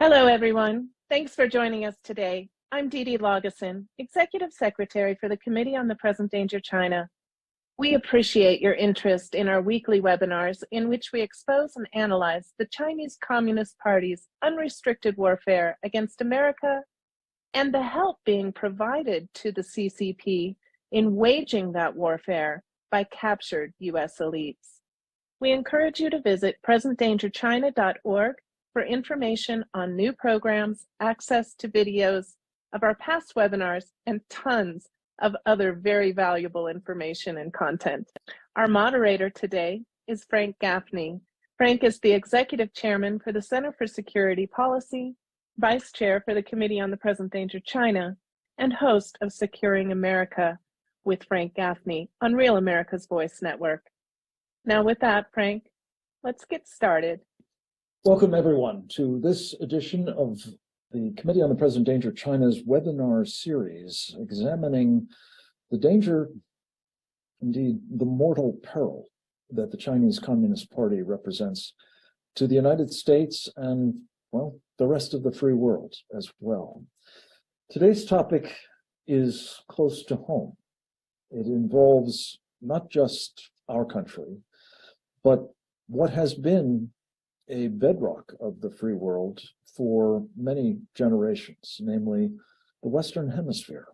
Hello, everyone. Thanks for joining us today. I'm Dee Dee Lageson, Executive Secretary for the Committee on the Present Danger China. We appreciate your interest in our weekly webinars in which we expose and analyze the Chinese Communist Party's unrestricted warfare against America and the help being provided to the CCP in waging that warfare by captured U.S. elites. We encourage you to visit presentdangerchina.org for information on new programs, access to videos of our past webinars, and tons of other very valuable information and content. Our moderator today is Frank Gaffney. Frank is the Executive Chairman for the Center for Security Policy, Vice Chair for the Committee on the Present Danger China, and host of Securing America with Frank Gaffney on Real America's Voice Network. Now with that, Frank, let's get started. Welcome, everyone, to this edition of the Committee on the Present Danger China's webinar series, examining the danger, indeed the mortal peril, that the Chinese Communist Party represents to the United States and, well, the rest of the free world as well. Today's topic is close to home. It involves not just our country, but what has been a bedrock of the free world for many generations, namely the Western Hemisphere,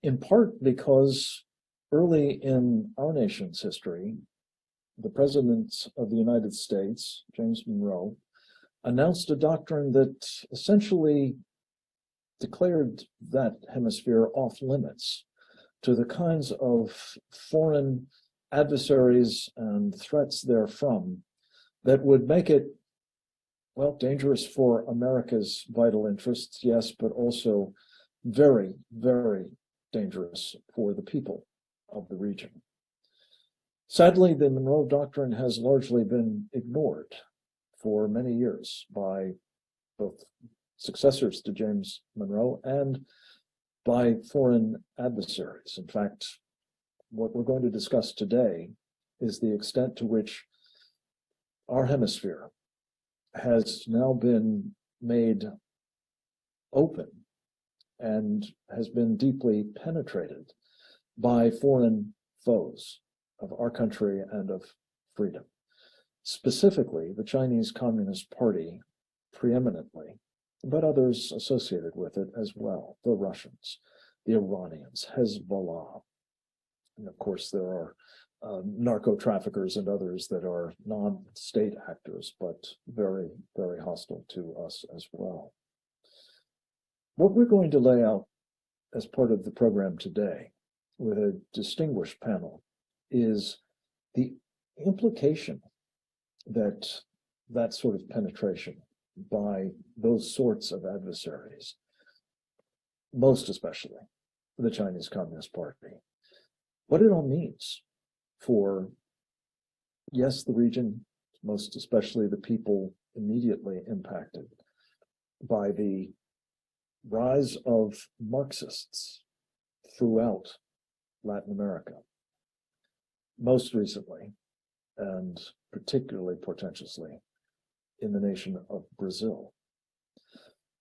in part because early in our nation's history, the President of the United States, James Monroe, announced a doctrine that essentially declared that hemisphere off limits to the kinds of foreign adversaries and threats therefrom that would make it, well, dangerous for America's vital interests, yes, but also very, very dangerous for the people of the region. Sadly, the Monroe Doctrine has largely been ignored for many years by both successors to James Monroe and by foreign adversaries. In fact, what we're going to discuss today is the extent to which our hemisphere has now been made open and has been deeply penetrated by foreign foes of our country and of freedom. Specifically, the Chinese Communist Party preeminently, but others associated with it as well, the Russians, the Iranians, Hezbollah. And of course, there are narco traffickers and others that are non-state actors, but very, very hostile to us as well. What we're going to lay out as part of the program today with a distinguished panel is the implication that that sort of penetration by those sorts of adversaries, most especially the Chinese Communist Party, what it all means for, yes, the region, most especially the people immediately impacted by the rise of Marxists throughout Latin America, most recently, and particularly portentously, in the nation of Brazil.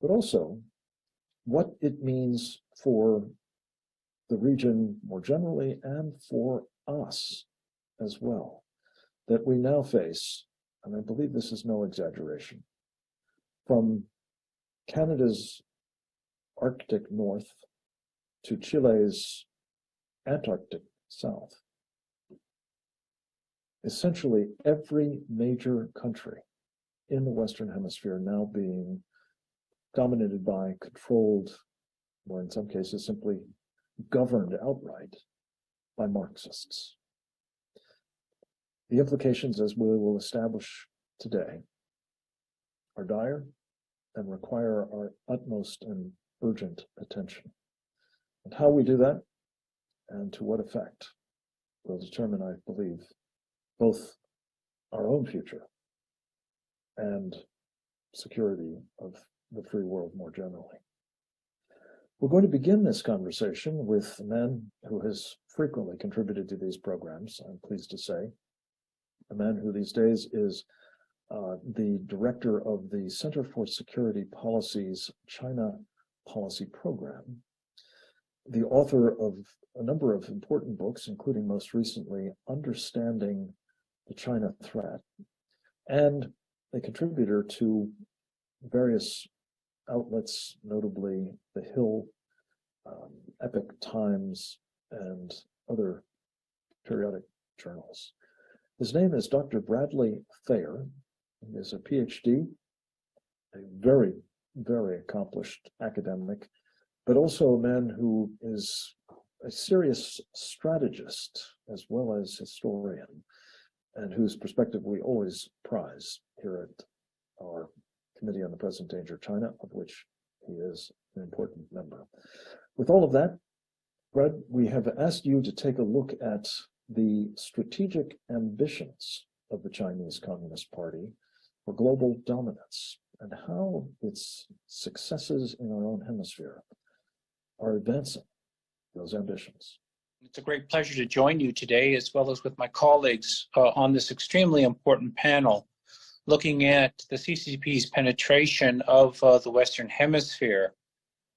But also, what it means for the region more generally and for us as well, that we now face, and I believe this is no exaggeration, from Canada's Arctic north to Chile's Antarctic south. Essentially every major country in the Western Hemisphere now being dominated by, controlled, or in some cases simply governed outright by Marxists. The implications, as we will establish today, are dire and require our utmost and urgent attention. And how we do that, and to what effect, will determine, I believe, both our own future and security of the free world more generally. We're going to begin this conversation with a man who has frequently contributed to these programs, I'm pleased to say, a man who these days is the director of the Center for Security Policy's China Policy Program, the author of a number of important books, including most recently, Understanding the China Threat, and a contributor to various outlets, notably The Hill, Epoch Times, and other periodic journals. His name is Dr. Bradley Thayer. He is a PhD, a very, very accomplished academic, but also a man who is a serious strategist as well as historian, and whose perspective we always prize here at our Committee on the Present Danger China, of which he is an important member. With all of that, Brad, we have asked you to take a look at the strategic ambitions of the Chinese Communist Party for global dominance and how its successes in our own hemisphere are advancing those ambitions. It's a great pleasure to join you today, as well as with my colleagues on this extremely important panel, looking at the CCP's penetration of the Western Hemisphere,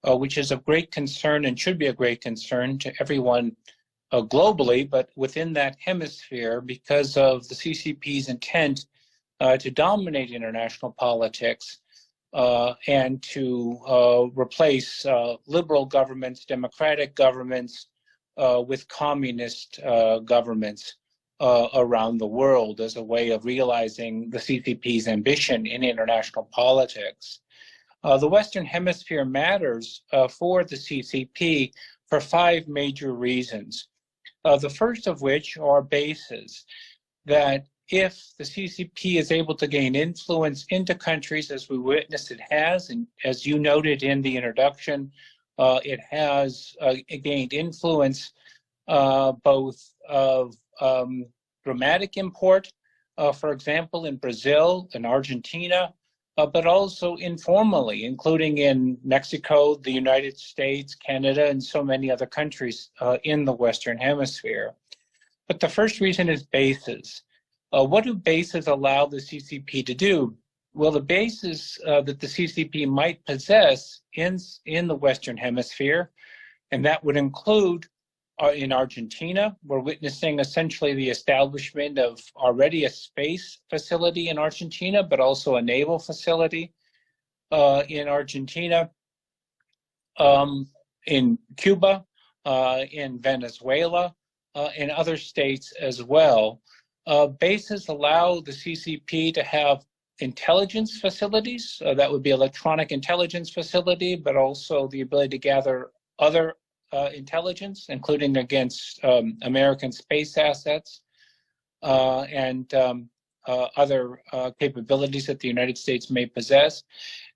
which is of great concern and should be a great concern to everyone globally, but within that hemisphere, because of the CCP's intent to dominate international politics and to replace liberal governments, democratic governments, with communist governments around the world as a way of realizing the CCP's ambition in international politics. The Western Hemisphere matters for the CCP for 5 major reasons. The first of which are bases, that if the CCP is able to gain influence into countries, as we witnessed it has, and as you noted in the introduction, it has gained influence both of dramatic import, for example, in Brazil and Argentina, but also informally, including in Mexico, the United States, Canada, and so many other countries in the Western Hemisphere. But the first reason is bases. What do bases allow the CCP to do? Well, the bases that the CCP might possess in the Western Hemisphere, and that would include in Argentina, we're witnessing essentially the establishment of already a space facility in Argentina, but also a naval facility in Argentina, in Cuba, in Venezuela, and other states as well. Bases allow the CCP to have intelligence facilities. That would be electronic intelligence facility, but also the ability to gather other intelligence, including against American space assets and other capabilities that the United States may possess,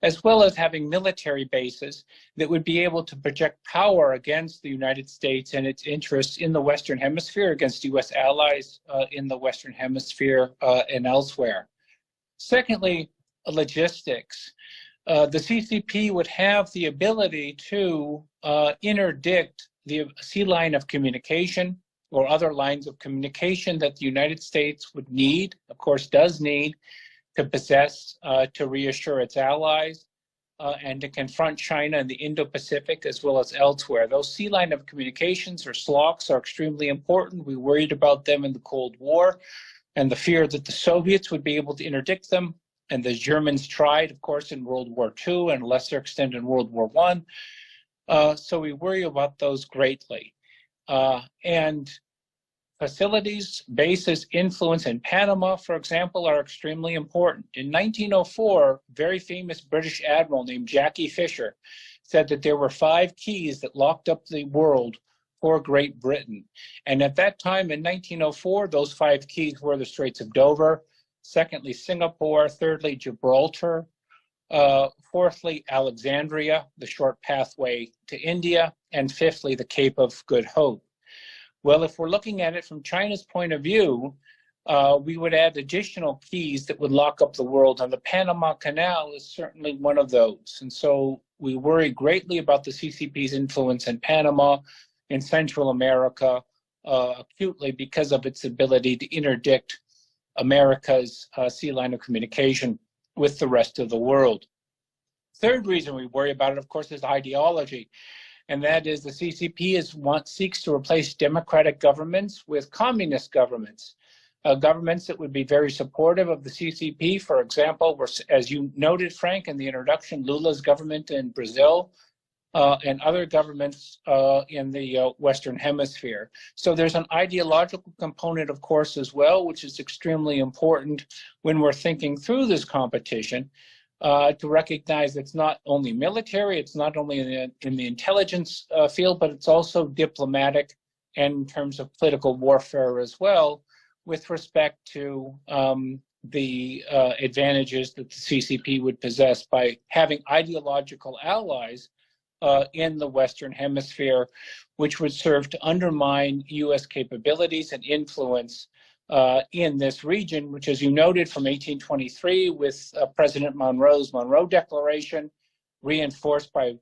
as well as having military bases that would be able to project power against the United States and its interests in the Western Hemisphere, against U.S. allies in the Western Hemisphere and elsewhere. Secondly, logistics. The CCP would have the ability to interdict the sea line of communication or other lines of communication that the United States would need, of course does need, to possess to reassure its allies and to confront China in the Indo-Pacific as well as elsewhere. Those sea line of communications, or SLOCs, are extremely important. We worried about them in the Cold War and the fear that the Soviets would be able to interdict them. And the Germans tried, of course, in World War II and a lesser extent in World War I. So we worry about those greatly. And facilities, bases, influence in Panama, for example, are extremely important. In 1904, a very famous British admiral named Jackie Fisher said that there were 5 keys that locked up the world for Great Britain. And at that time, in 1904, those 5 keys were the Straits of Dover, secondly, Singapore, thirdly, Gibraltar, fourthly, Alexandria, the short pathway to India, and fifthly, the Cape of Good Hope. Well, if we're looking at it from China's point of view, we would add additional keys that would lock up the world, and the Panama Canal is certainly one of those. And so we worry greatly about the CCP's influence in Panama, in Central America, acutely because of its ability to interdict America's sea line of communication with the rest of the world. Third reason we worry about it, of course, is ideology. And that is the CCP seeks to replace democratic governments with communist governments. Governments that would be very supportive of the CCP. For example, as you noted, Frank, in the introduction, Lula's government in Brazil, and other governments in the Western Hemisphere. So there's an ideological component, of course, as well, which is extremely important when we're thinking through this competition, to recognize it's not only military, it's not only in the intelligence field, but it's also diplomatic and in terms of political warfare as well, with respect to the advantages that the CCP would possess by having ideological allies in the Western Hemisphere, which would serve to undermine U.S. capabilities and influence in this region, which, as you noted, from 1823 with President Monroe's Monroe Declaration, reinforced by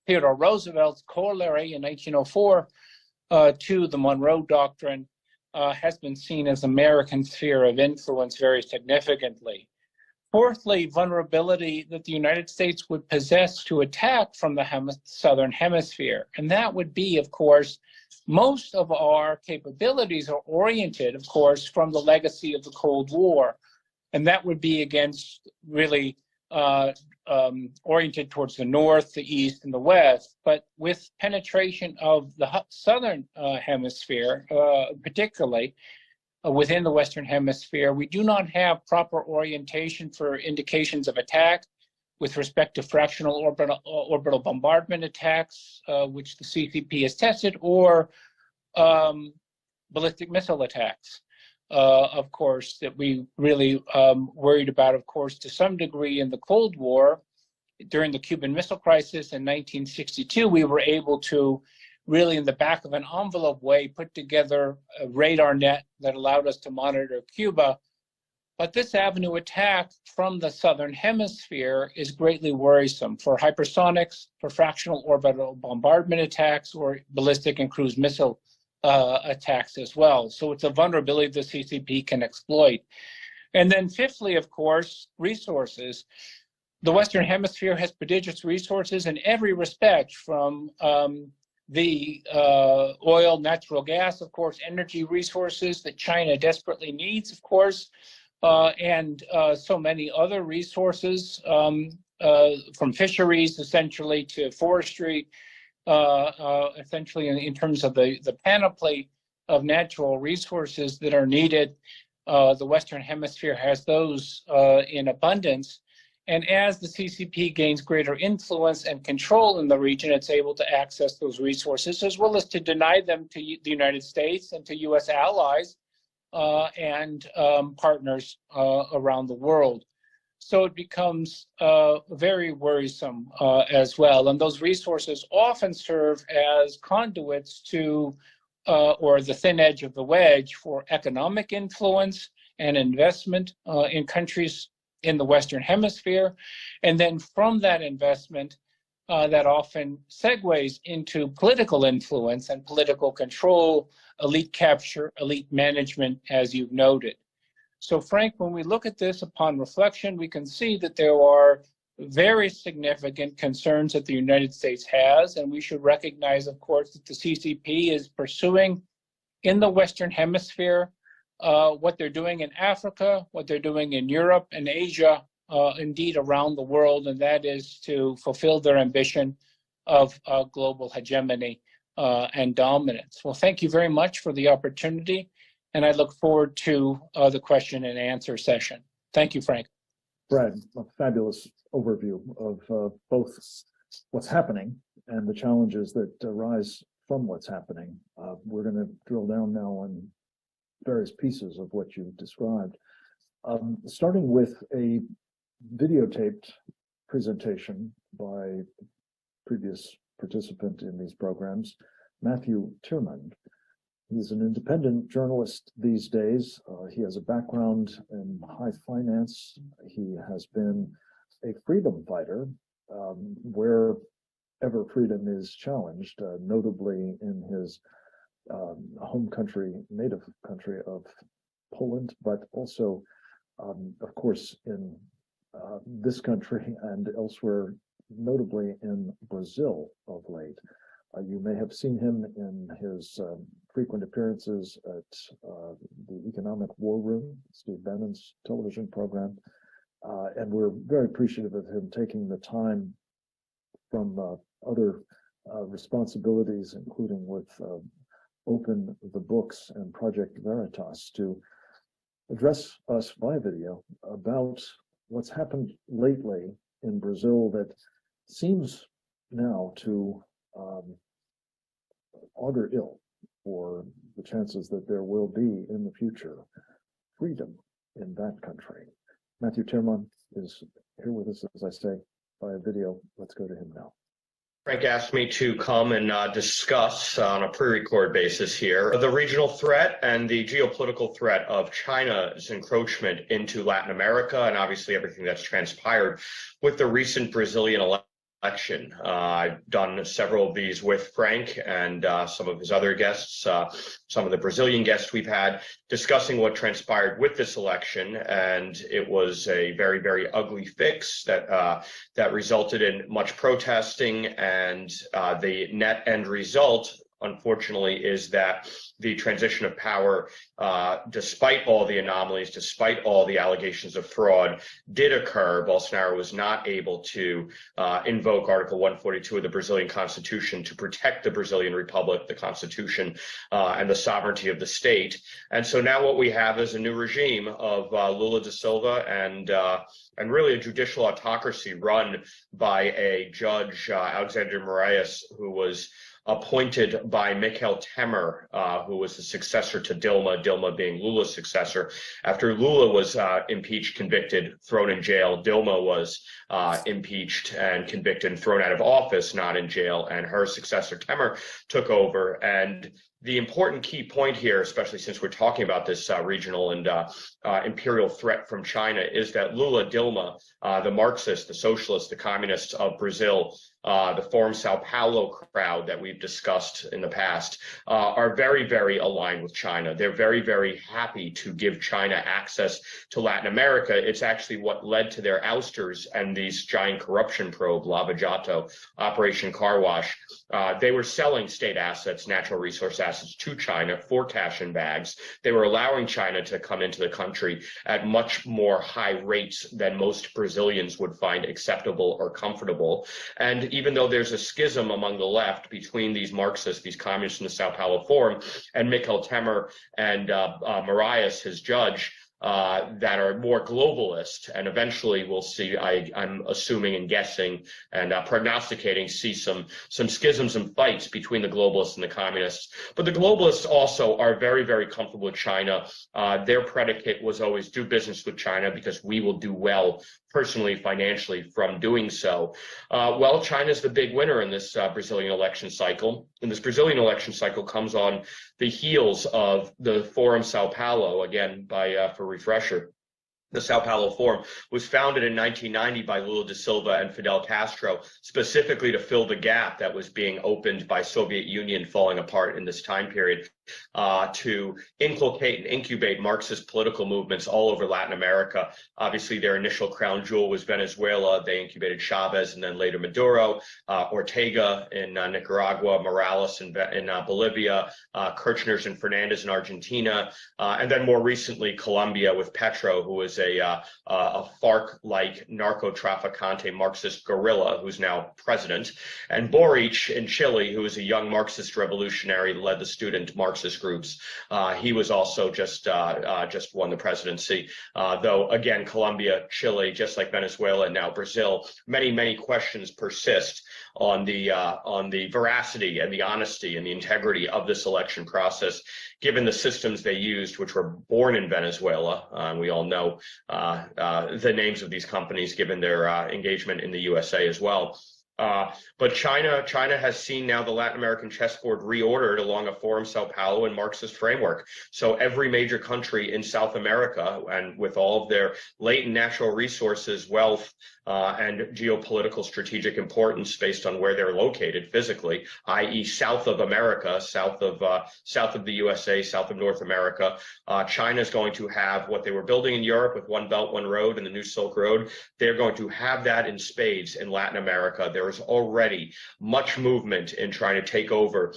Theodore Roosevelt's corollary in 1904 to the Monroe Doctrine, has been seen as American sphere of influence very significantly. Fourthly, vulnerability that the United States would possess to attack from the Southern Hemisphere. And that would be, of course, most of our capabilities are oriented, of course, from the legacy of the Cold War. And that would be against really oriented towards the North, the East, and the West. But with penetration of the Southern Hemisphere, particularly, within the Western Hemisphere, we do not have proper orientation for indications of attack with respect to fractional orbital bombardment attacks, which the CCP has tested, or ballistic missile attacks, of course, that we really worried about, of course, to some degree in the Cold War. During the Cuban Missile Crisis in 1962, we were able to really in the back of an envelope way, put together a radar net that allowed us to monitor Cuba. But this avenue attack from the Southern Hemisphere is greatly worrisome for hypersonics, for fractional orbital bombardment attacks, or ballistic and cruise missile attacks as well. So it's a vulnerability the CCP can exploit. And then fifthly, of course, resources. The Western Hemisphere has prodigious resources in every respect, from the oil, natural gas, of course, energy resources that China desperately needs, of course, and so many other resources, from fisheries essentially to forestry, essentially in terms of the panoply of natural resources that are needed. The Western Hemisphere has those in abundance. And as the CCP gains greater influence and control in the region, it's able to access those resources, as well as to deny them to the United States and to U.S. allies and partners around the world. So it becomes very worrisome as well. And those resources often serve as conduits to, or the thin edge of the wedge for economic influence and investment in countries in the Western Hemisphere. And then from that investment, that often segues into political influence and political control, elite capture, elite management, as you've noted. So Frank, when we look at this upon reflection, we can see that there are very significant concerns that the United States has, and we should recognize, of course, that the CCP is pursuing in the Western Hemisphere what they're doing in Africa, what they're doing in Europe and Asia, indeed around the world, and that is to fulfill their ambition of global hegemony and dominance. Well, thank you very much for the opportunity, and I look forward to the question and answer session. Thank you, Frank. Brad, a fabulous overview of both what's happening and the challenges that arise from what's happening. We're going to drill down now on various pieces of what you described, starting with a videotaped presentation by a previous participant in these programs, Matthew Tierman. He's an independent journalist these days. He has a background in high finance. He has been a freedom fighter wherever freedom is challenged, notably in his home country, native country of Poland, but also, of course, in this country and elsewhere, notably in Brazil of late. You may have seen him in his frequent appearances at the Economic War Room, Steve Bannon's television program, and we're very appreciative of him taking the time from other responsibilities, including with Open the Books and Project Veritas, to address us via video about what's happened lately in Brazil that seems now to augur ill for the chances that there will be in the future freedom in that country. Matthew Tierman is here with us, as I say, via video. Let's go to him now. Frank asked me to come and discuss on a pre-record basis here the regional threat and the geopolitical threat of China's encroachment into Latin America, and obviously everything that's transpired with the recent Brazilian election. I've done several of these with Frank and some of his other guests, some of the Brazilian guests we've had, discussing what transpired with this election, and it was a very, very ugly fix that resulted in much protesting, and the net end result, unfortunately, is that the transition of power, despite all the anomalies, despite all the allegations of fraud, did occur. Bolsonaro was not able to invoke Article 142 of the Brazilian Constitution to protect the Brazilian Republic, the Constitution, and the sovereignty of the state. And so now what we have is a new regime of Lula da Silva and really a judicial autocracy run by a judge, Alexander Moraes, who was appointed by Michel Temer, who was the successor to Dilma being Lula's successor. After Lula was impeached, convicted, thrown in jail, Dilma was impeached and convicted and thrown out of office, not in jail, and her successor Temer took over. And the important key point here, especially since we're talking about this regional and imperial threat from China, is that Lula, Dilma, the Marxists, the socialists, the communists of Brazil, the Forum Sao Paulo crowd that we've discussed in the past, are very, very aligned with China. They're very, very happy to give China access to Latin America. It's actually what led to their ousters and these giant corruption probe, Lava Jato, Operation Car Wash. They were selling state assets, natural resource assets, to China for cash in bags. They were allowing China to come into the country at much more high rates than most Brazilians would find acceptable or comfortable. And even though there's a schism among the left between these Marxists, these communists in the Sao Paulo Forum, and Michel Temer and Moraes, his judge, that are more globalist, and eventually we'll see, I'm assuming and guessing and prognosticating, see some schisms and fights between the globalists and the communists. But the globalists also are very, very comfortable with China. Their predicate was always do business with China because we will do well personally, financially from doing so. Well, China's the big winner in this Brazilian election cycle. And this Brazilian election cycle comes on the heels of the Forum Sao Paulo, again, for refresher. The Sao Paulo Forum was founded in 1990 by Lula da Silva and Fidel Castro, specifically to fill the gap that was being opened by Soviet Union falling apart in this time period, to inculcate and incubate Marxist political movements all over Latin America. Obviously, their initial crown jewel was Venezuela. They incubated Chavez and then later Maduro, Ortega in Nicaragua, Morales in Bolivia, Kirchner's and Fernandez in Argentina, and then more recently Colombia with Petro, who was a FARC-like narco-trafficante Marxist guerrilla who's now president, and Boric in Chile, who is a young Marxist revolutionary, led the student Marxist groups. He was also just won the presidency. Though again, Colombia, Chile, just like Venezuela, and now Brazil, many questions persist on the veracity and the honesty and the integrity of this election process, given the systems they used, which were born in Venezuela. And we all know the names of these companies, given their engagement in the USA as well. But China has seen now the Latin American chessboard reordered along a Forum Sao Paulo and Marxist framework. So every major country in South America, and with all of their latent natural resources, wealth, and geopolitical strategic importance based on where they're located physically, i.e. south of America, south of the USA, south of North America, China is going to have what they were building in Europe with One Belt, One Road and the new Silk Road. They're going to have that in spades in Latin America. There is already much movement in trying to take over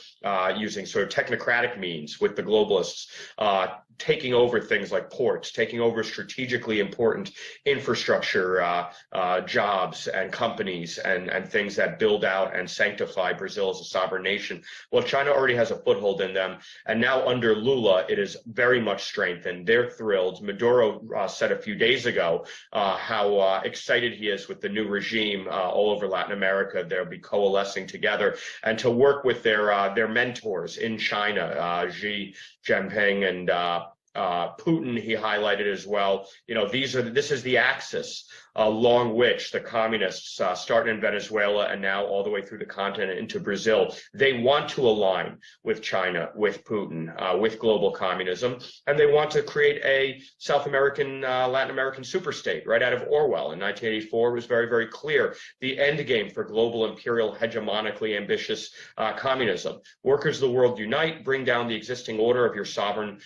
using sort of technocratic means with the globalists, taking over things like ports, taking over strategically important infrastructure jobs and companies and things that build out and sanctify Brazil as a sovereign nation. Well, China already has a foothold in them. And now under Lula, it is very much strengthened. They're thrilled. Maduro said a few days ago how excited he is with the new regime all over Latin America. They'll be coalescing together and to work with their mentors in China, Xi Jinping and Putin, he highlighted as well. You know, this is the axis along which the communists, starting in Venezuela and now all the way through the continent into Brazil, they want to align with China, with Putin, with global communism, and they want to create a South American, Latin American superstate right out of Orwell in 1984. It was very, very clear. The end game for global imperial hegemonically ambitious communism. Workers of the world unite, bring down the existing order of your sovereign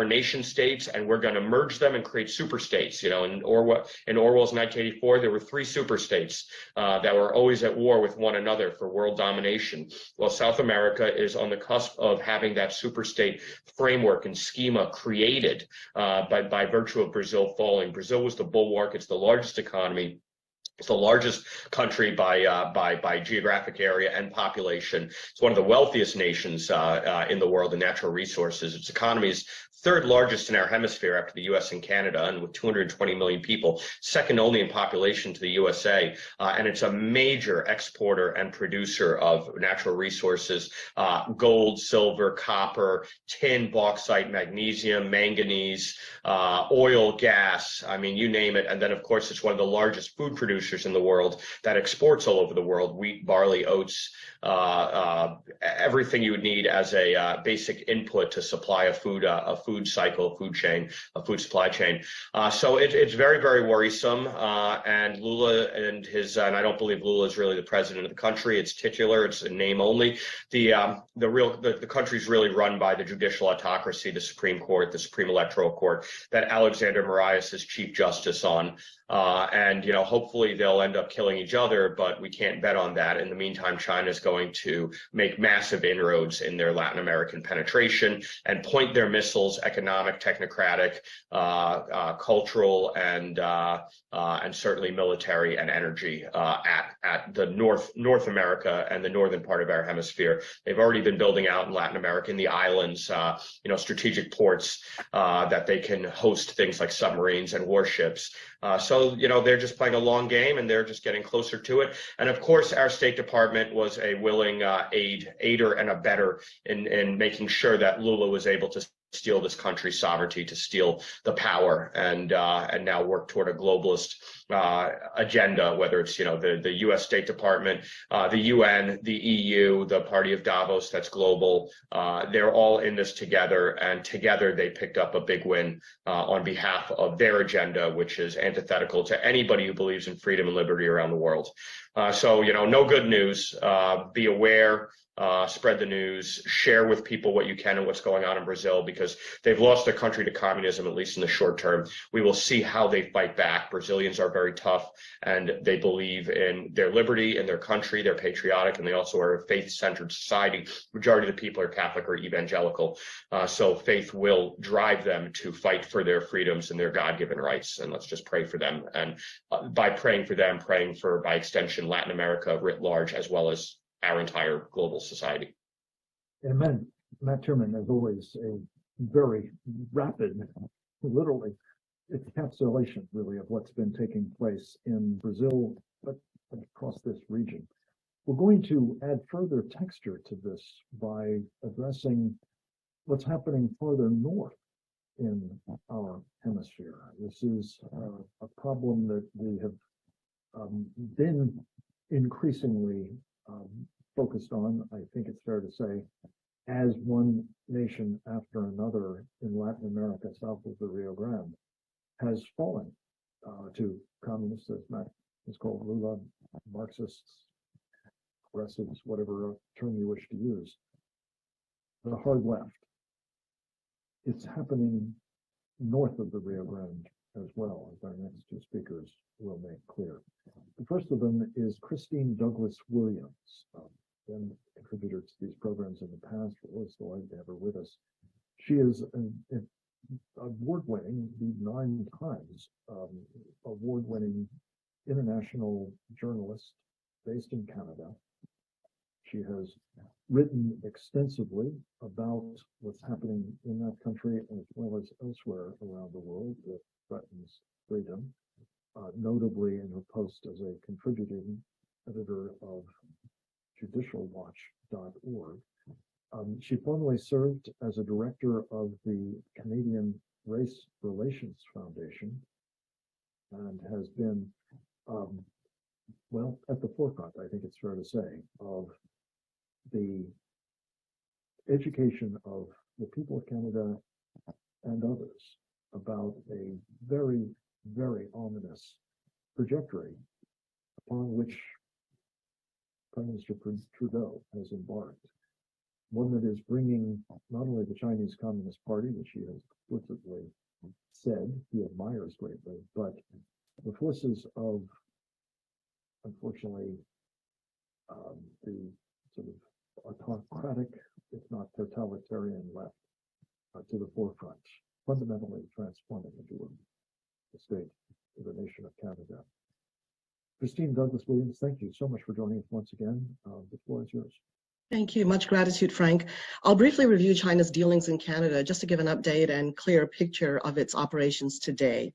nation states, and we're going to merge them and create superstates. You know, in Orwell's 1984, there were three superstates that were always at war with one another for world domination. Well, South America is on the cusp of having that superstate framework and schema created by virtue of Brazil falling. Brazil was the bulwark. It's the largest economy. It's the largest country by geographic area and population. It's one of the wealthiest nations in the world in natural resources. Its economy is third largest in our hemisphere after the U.S. and Canada, and with 220 million people, second only in population to the USA. And it's a major exporter and producer of natural resources, gold, silver, copper, tin, bauxite, magnesium, manganese, oil, gas, I mean, you name it. And then, of course, it's one of the largest food producers in the world that exports all over the world: wheat, barley, oats, everything you would need as a basic input to supply a food cycle, food chain, a food supply chain. So it's very, very worrisome. And Lula and and I don't believe Lula is really the president of the country. It's titular. It's a name only. The country's really run by the judicial autocracy, the Supreme Court, the Supreme Electoral Court, that Alexander Moraes is Chief Justice on. And, you know, hopefully they'll end up killing each other, but we can't bet on that. In the meantime, China is going to make massive inroads in their Latin American penetration and point their missiles, economic, technocratic, cultural, and certainly military and energy at the North America and the northern part of our hemisphere. They've already been building out in Latin America, in the islands, you know, strategic ports that they can host things like submarines and warships. So, you know, they're just playing a long game and they're just getting closer to it. And of course, our State Department was a willing aider and abettor in making sure that Lula was able to steal this country's sovereignty, to steal the power, and now work toward a globalist agenda, whether it's, you know, the U.S. State Department, the UN, the EU, the Party of Davos, that's global. They're all in this together, and together they picked up a big win on behalf of their agenda, which is antithetical to anybody who believes in freedom and liberty around the world. So, you know, no good news. Be aware. Spread the news, share with people what you can and what's going on in Brazil, because they've lost their country to communism, at least in the short term. We will see how they fight back. Brazilians are very tough, and they believe in their liberty and their country. They're patriotic, and they also are a faith-centered society. Majority of the people are Catholic or evangelical. So faith will drive them to fight for their freedoms and their God-given rights. And let's just pray for them. And by praying for them, praying for, by extension, Latin America writ large, as well as our entire global society. Amen. Matt Tierman, as always, a very rapid, literally, encapsulation, really, of what's been taking place in Brazil, but across this region. We're going to add further texture to this by addressing what's happening further north in our hemisphere. This is a problem that we have been increasingly focused on, I think it's fair to say, as one nation after another in Latin America, south of the Rio Grande, has fallen to communists, as Matt is called, Lula, Marxists, progressives, whatever term you wish to use, the hard left. It's happening north of the Rio Grande as well, as our next two speakers will make clear. The first of them is Christine Douglas Williams, been a contributor to these programs in the past. We're always delighted to have her with us. She is an award-winning, 9 times award-winning international journalist based in Canada. She has written extensively about what's happening in that country as well as elsewhere around the world that threatens freedom, notably in her post as a contributing editor of judicialwatch.org. She formerly served as a director of the Canadian Race Relations Foundation and has been, well, at the forefront, I think it's fair to say, of the education of the people of Canada and others about a very, very ominous trajectory upon which Prime Minister Trudeau has embarked. One that is bringing not only the Chinese Communist Party, which he has explicitly said he admires greatly, but the forces of, unfortunately, the sort of autocratic, if not totalitarian left to the forefront, fundamentally transforming into the state of the nation of Canada. Christine Douglas Williams, thank you so much for joining us once again. The floor is yours. Thank you. Much gratitude, Frank. I'll briefly review China's dealings in Canada just to give an update and clear picture of its operations today.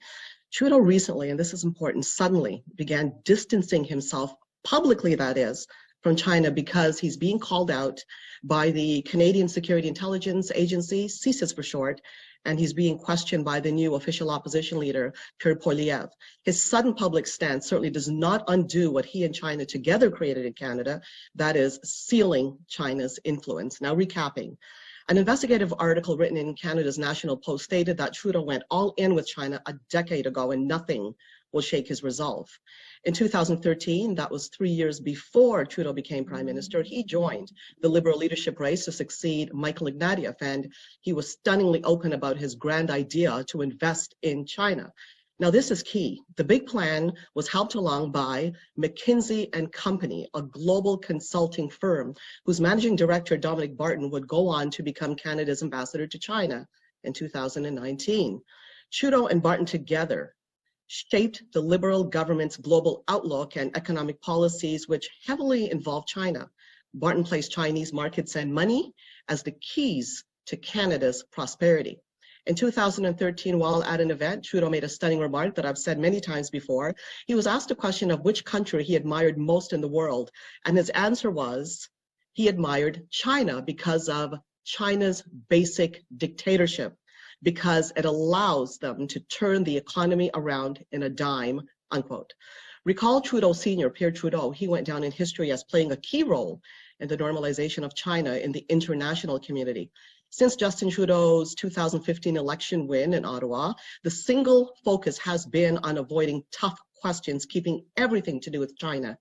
Trudeau recently, and this is important, suddenly began distancing himself, publicly that is, from China because he's being called out by the Canadian Security Intelligence Agency, CSIS for short, and he's being questioned by the new official opposition leader, Pierre Poilievre. His sudden public stance certainly does not undo what he and China together created in Canada, that is, sealing China's influence. Now, recapping. An investigative article written in Canada's National Post stated that Trudeau went all in with China a decade ago and nothing will shake his resolve. In 2013, that was 3 years before Trudeau became Prime Minister, he joined the Liberal leadership race to succeed Michael Ignatieff, and he was stunningly open about his grand idea to invest in China. Now, this is key. The big plan was helped along by McKinsey & Company, a global consulting firm whose managing director, Dominic Barton, would go on to become Canada's ambassador to China in 2019. Trudeau and Barton together shaped the Liberal government's global outlook and economic policies, which heavily involved China. Barton placed Chinese markets and money as the keys to Canada's prosperity. In 2013, while at an event, Trudeau made a stunning remark that I've said many times before. He was asked a question of which country he admired most in the world, and his answer was he admired China because of China's basic dictatorship, because it allows them to turn the economy around in a dime, unquote. Recall Trudeau Sr., Pierre Trudeau, he went down in history as playing a key role in the normalization of China in the international community. Since Justin Trudeau's 2015 election win in Ottawa, the single focus has been on avoiding tough questions, keeping everything to do with China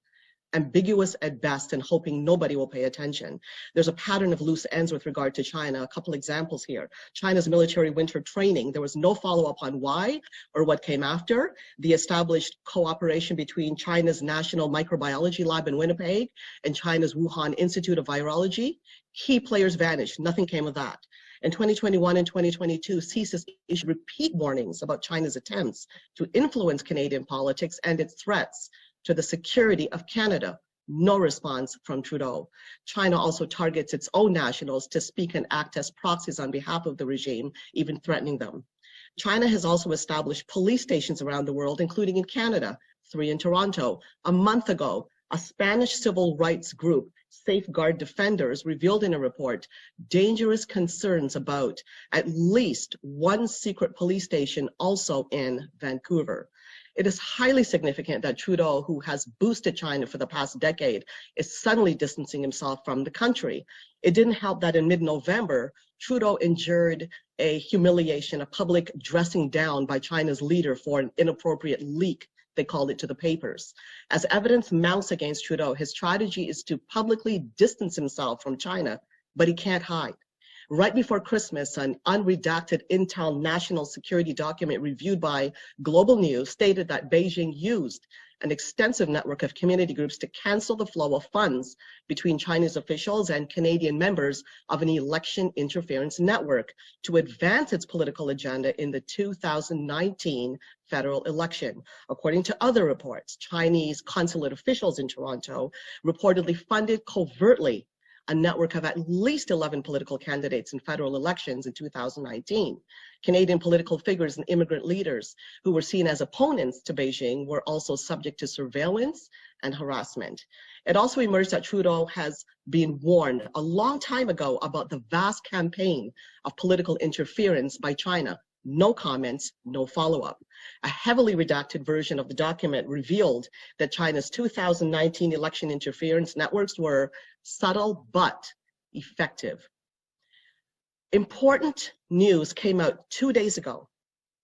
ambiguous at best and hoping nobody will pay attention. There's a pattern of loose ends with regard to China. A couple examples here. China's military winter training, there was no follow-up on why or what came after. The established cooperation between China's National Microbiology Lab in Winnipeg and China's Wuhan Institute of Virology, key players vanished. Nothing came of that. In 2021 and 2022, CSIS issued repeat warnings about China's attempts to influence Canadian politics and its threats to the security of Canada. No response from Trudeau. China also targets its own nationals to speak and act as proxies on behalf of the regime, even threatening them. China has also established police stations around the world, including in Canada, 3 in Toronto. A month ago, a Spanish civil rights group Safeguard Defenders revealed in a report dangerous concerns about at least one secret police station also in Vancouver. It is highly significant that Trudeau, who has boosted China for the past decade, is suddenly distancing himself from the country. It didn't help that in mid-November, Trudeau endured a humiliation, a public dressing down by China's leader for an inappropriate leak, they called it, to the papers. As evidence mounts against Trudeau, his strategy is to publicly distance himself from China, but he can't hide. Right before Christmas, an unredacted Intel national security document reviewed by Global News stated that Beijing used an extensive network of community groups to cancel the flow of funds between Chinese officials and Canadian members of an election interference network to advance its political agenda in the 2019 federal election. According to other reports, Chinese consulate officials in Toronto reportedly funded covertly a network of at least 11 political candidates in federal elections in 2019. Canadian political figures and immigrant leaders who were seen as opponents to Beijing were also subject to surveillance and harassment. It also emerged that Trudeau has been warned a long time ago about the vast campaign of political interference by China. No comments, no follow-up. A heavily redacted version of the document revealed that China's 2019 election interference networks were subtle but effective. Important news came out 2 days ago.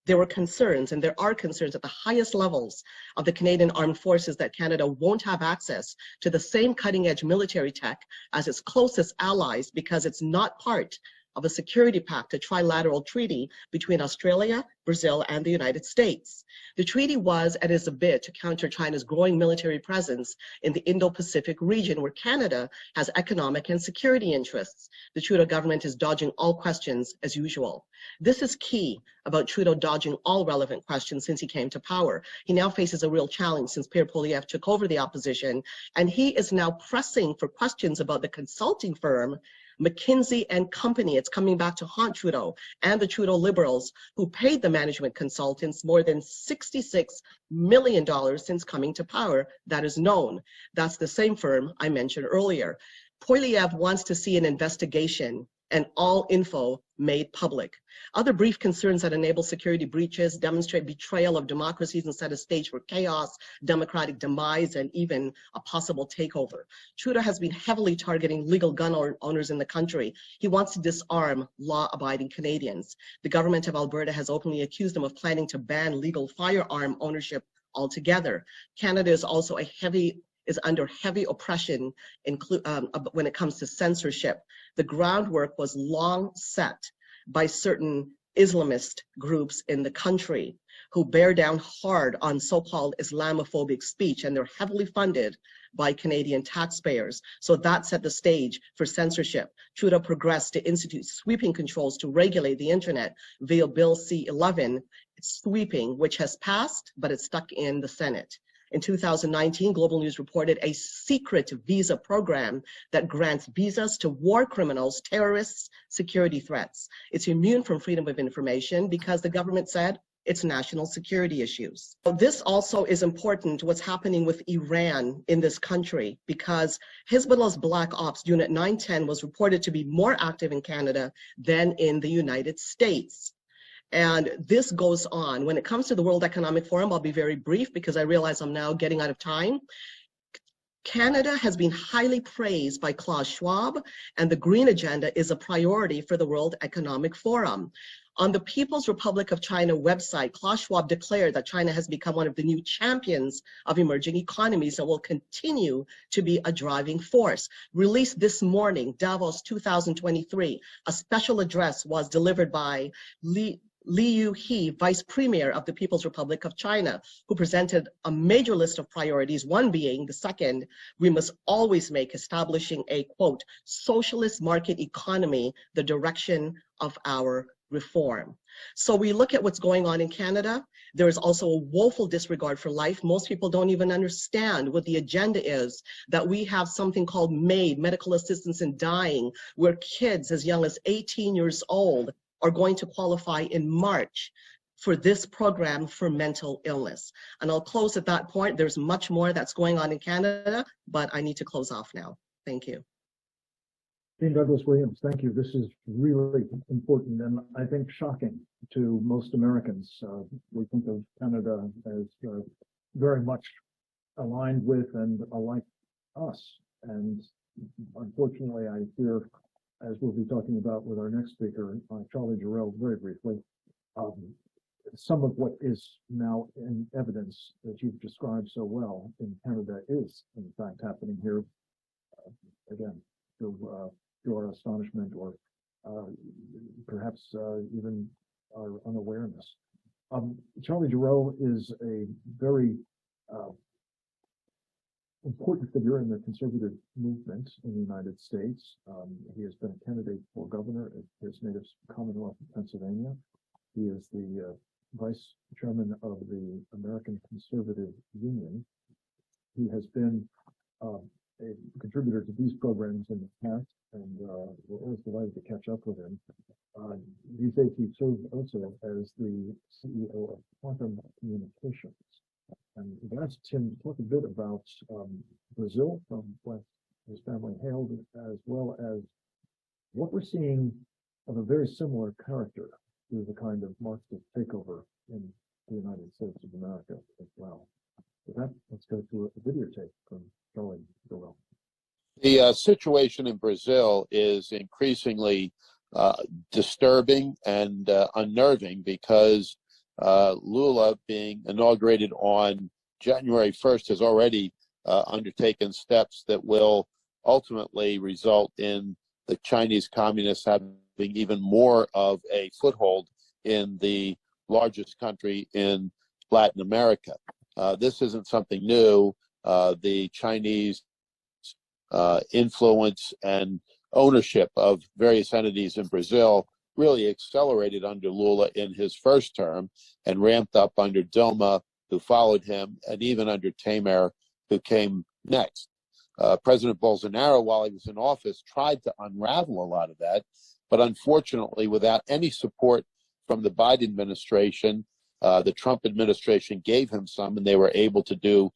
There were concerns, and there are concerns at the highest levels of the Canadian Armed Forces that Canada won't have access to the same cutting-edge military tech as its closest allies because it's not part of a security pact, a trilateral treaty between Australia, Brazil, and the United States. The treaty was and is a bid to counter China's growing military presence in the Indo-Pacific region, where Canada has economic and security interests. The Trudeau government is dodging all questions as usual. This is key about Trudeau dodging all relevant questions since he came to power. He now faces a real challenge since Pierre Poilievre took over the opposition, and he is now pressing for questions about the consulting firm McKinsey and Company. It's coming back to haunt Trudeau and the Trudeau Liberals, who paid the management consultants more than $66 million since coming to power. That is known. That's the same firm I mentioned earlier. Poilievre wants to see an investigation and all info made public. Other brief concerns that enable security breaches, demonstrate betrayal of democracies and set a stage for chaos, democratic demise, and even a possible takeover. Trudeau has been heavily targeting legal gun owners in the country. He wants to disarm law-abiding Canadians. The government of Alberta has openly accused him of planning to ban legal firearm ownership altogether. Canada is also under heavy oppression when it comes to censorship. The groundwork was long set by certain Islamist groups in the country who bear down hard on so-called Islamophobic speech, and they're heavily funded by Canadian taxpayers. So that set the stage for censorship. Trudeau progressed to institute sweeping controls to regulate the internet via Bill C-11. It's sweeping, which has passed, but it's stuck in the Senate. In 2019, Global News reported a secret visa program that grants visas to war criminals, terrorists, security threats. It's immune from freedom of information because the government said it's national security issues. This also is important, what's happening with Iran in this country, because Hezbollah's Black Ops Unit 910 was reported to be more active in Canada than in the United States. And this goes on. When it comes to the World Economic Forum, I'll be very brief because I realize I'm now getting out of time. Canada has been highly praised by Klaus Schwab, and the Green Agenda is a priority for the World Economic Forum. On the People's Republic of China website, Klaus Schwab declared that China has become one of the new champions of emerging economies and will continue to be a driving force. Released this morning, Davos 2023, a special address was delivered by Li Yuhe, Vice Premier of the People's Republic of China, who presented a major list of priorities, one being the second, we must always make establishing a, quote, socialist market economy the direction of our reform. So we look at what's going on in Canada. There is also a woeful disregard for life. Most people don't even understand what the agenda is, that we have something called MAID, medical assistance in dying, where kids as young as 18 years old are going to qualify in March for this program for mental illness. And I'll close at that point. There's much more that's going on in Canada, but I need to close off now. Thank you. Dean Douglas Williams, thank you. This is really important and I think shocking to most Americans. We think of Canada as very much aligned with and alike us. And unfortunately, I hear, as we'll be talking about with our next speaker, Charlie Giroux, very briefly, some of what is now in evidence that you've described so well in Canada is in fact happening here, again, to our astonishment or perhaps even our unawareness. Charlie Giroux is a very important figure in the conservative movement in the United States. He has been a candidate for governor at his native Commonwealth of Pennsylvania. He is the vice chairman of the American Conservative Union. He has been a contributor to these programs in the past, and we're always delighted to catch up with him. These days, he serves also as the CEO of Quantum Communications. And I've asked him to talk a bit about Brazil, from where his family hailed, as well as what we're seeing of a very similar character to the kind of Marxist takeover in the United States of America as well. With that, let's go to a videotape from Charlie Giroux. The situation in Brazil is increasingly disturbing and unnerving because Lula, being inaugurated on January 1st, has already undertaken steps that will ultimately result in the Chinese communists having even more of a foothold in the largest country in Latin America. This isn't something new. The Chinese influence and ownership of various entities in Brazil really accelerated under Lula in his first term and ramped up under Dilma, who followed him, and even under Temer, who came next. President Bolsonaro, while he was in office, tried to unravel a lot of that, but unfortunately, without any support from the Biden administration, the Trump administration gave him some, and they were able to do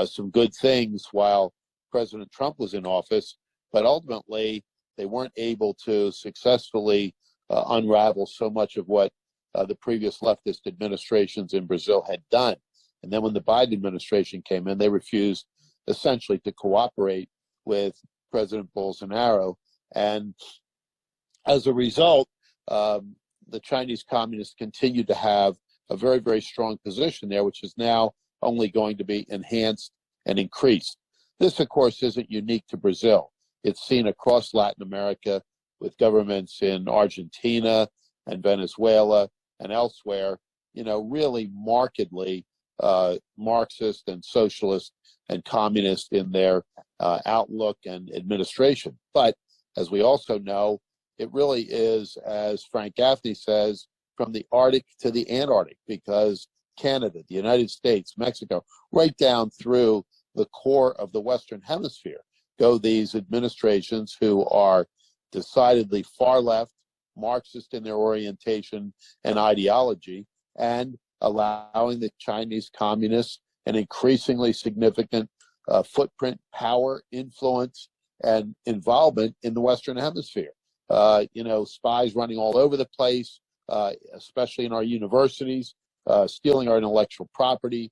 some good things while President Trump was in office, but ultimately, they weren't able to successfully unravel so much of what the previous leftist administrations in Brazil had done. And then when the Biden administration came in, they refused essentially to cooperate with President Bolsonaro. And as a result, the Chinese communists continued to have a very, very strong position there, which is now only going to be enhanced and increased. This, of course, isn't unique to Brazil. It's seen across Latin America with governments in Argentina and Venezuela and elsewhere, really markedly Marxist and socialist and communist in their outlook and administration. But as we also know, it really is, as Frank Gaffney says, from the Arctic to the Antarctic, because Canada, the United States, Mexico, right down through the core of the Western Hemisphere go these administrations who are decidedly far left, Marxist in their orientation and ideology, and allowing the Chinese communists an increasingly significant footprint, power, influence, and involvement in the Western Hemisphere. Spies running all over the place, especially in our universities, stealing our intellectual property,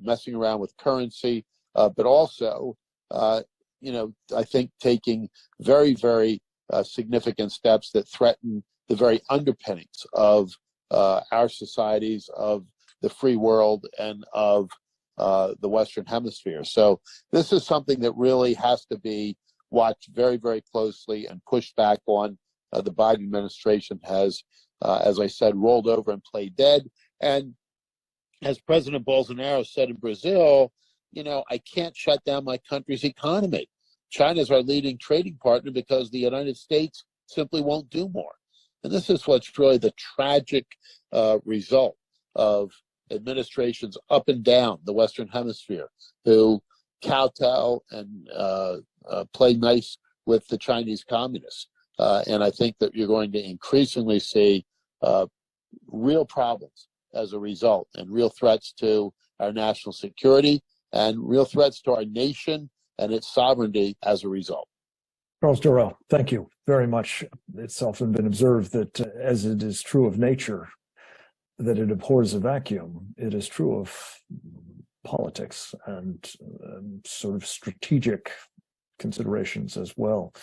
messing around with currency, but also, I think taking very, very significant steps that threaten the very underpinnings of our societies, of the free world, and of the Western Hemisphere. So this is something that really has to be watched very, very closely and pushed back on. The Biden administration has, as I said, rolled over and played dead. And as President Bolsonaro said in Brazil, I can't shut down my country's economy. China's our leading trading partner because the United States simply won't do more. And this is what's really the tragic result of administrations up and down the Western Hemisphere who kowtow and play nice with the Chinese communists. And I think that you're going to increasingly see real problems as a result, and real threats to our national security, and real threats to our nation and its sovereignty as a result. Charles Durrell, thank you very much. It's often been observed that as it is true of nature, that it abhors a vacuum, it is true of politics and sort of strategic considerations as well.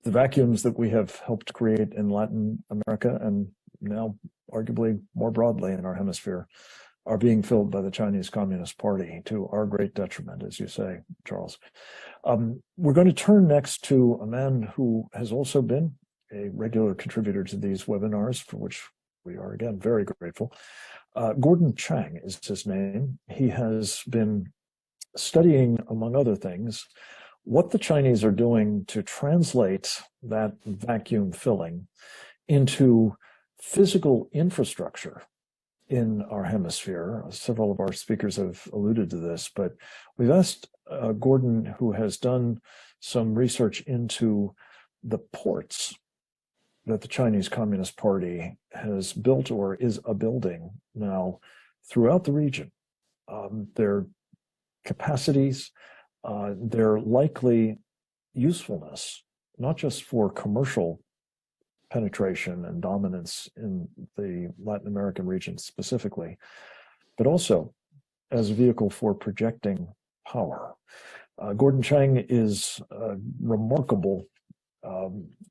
The vacuums that we have helped create in Latin America and now arguably more broadly in our hemisphere are being filled by the Chinese Communist Party to our great detriment, as you say, Charles. We're going to turn next to a man who has also been a regular contributor to these webinars, for which we are again very grateful. Gordon Chang is his name. He has been studying, among other things, what the Chinese are doing to translate that vacuum filling into physical infrastructure in our hemisphere. Several of our speakers have alluded to this, but we've asked Gordon, who has done some research into the ports that the Chinese Communist Party has built or is building now throughout the region. Their capacities, their likely usefulness, not just for commercial penetration and dominance in the Latin American region specifically, but also as a vehicle for projecting power. Gordon Chang is a remarkable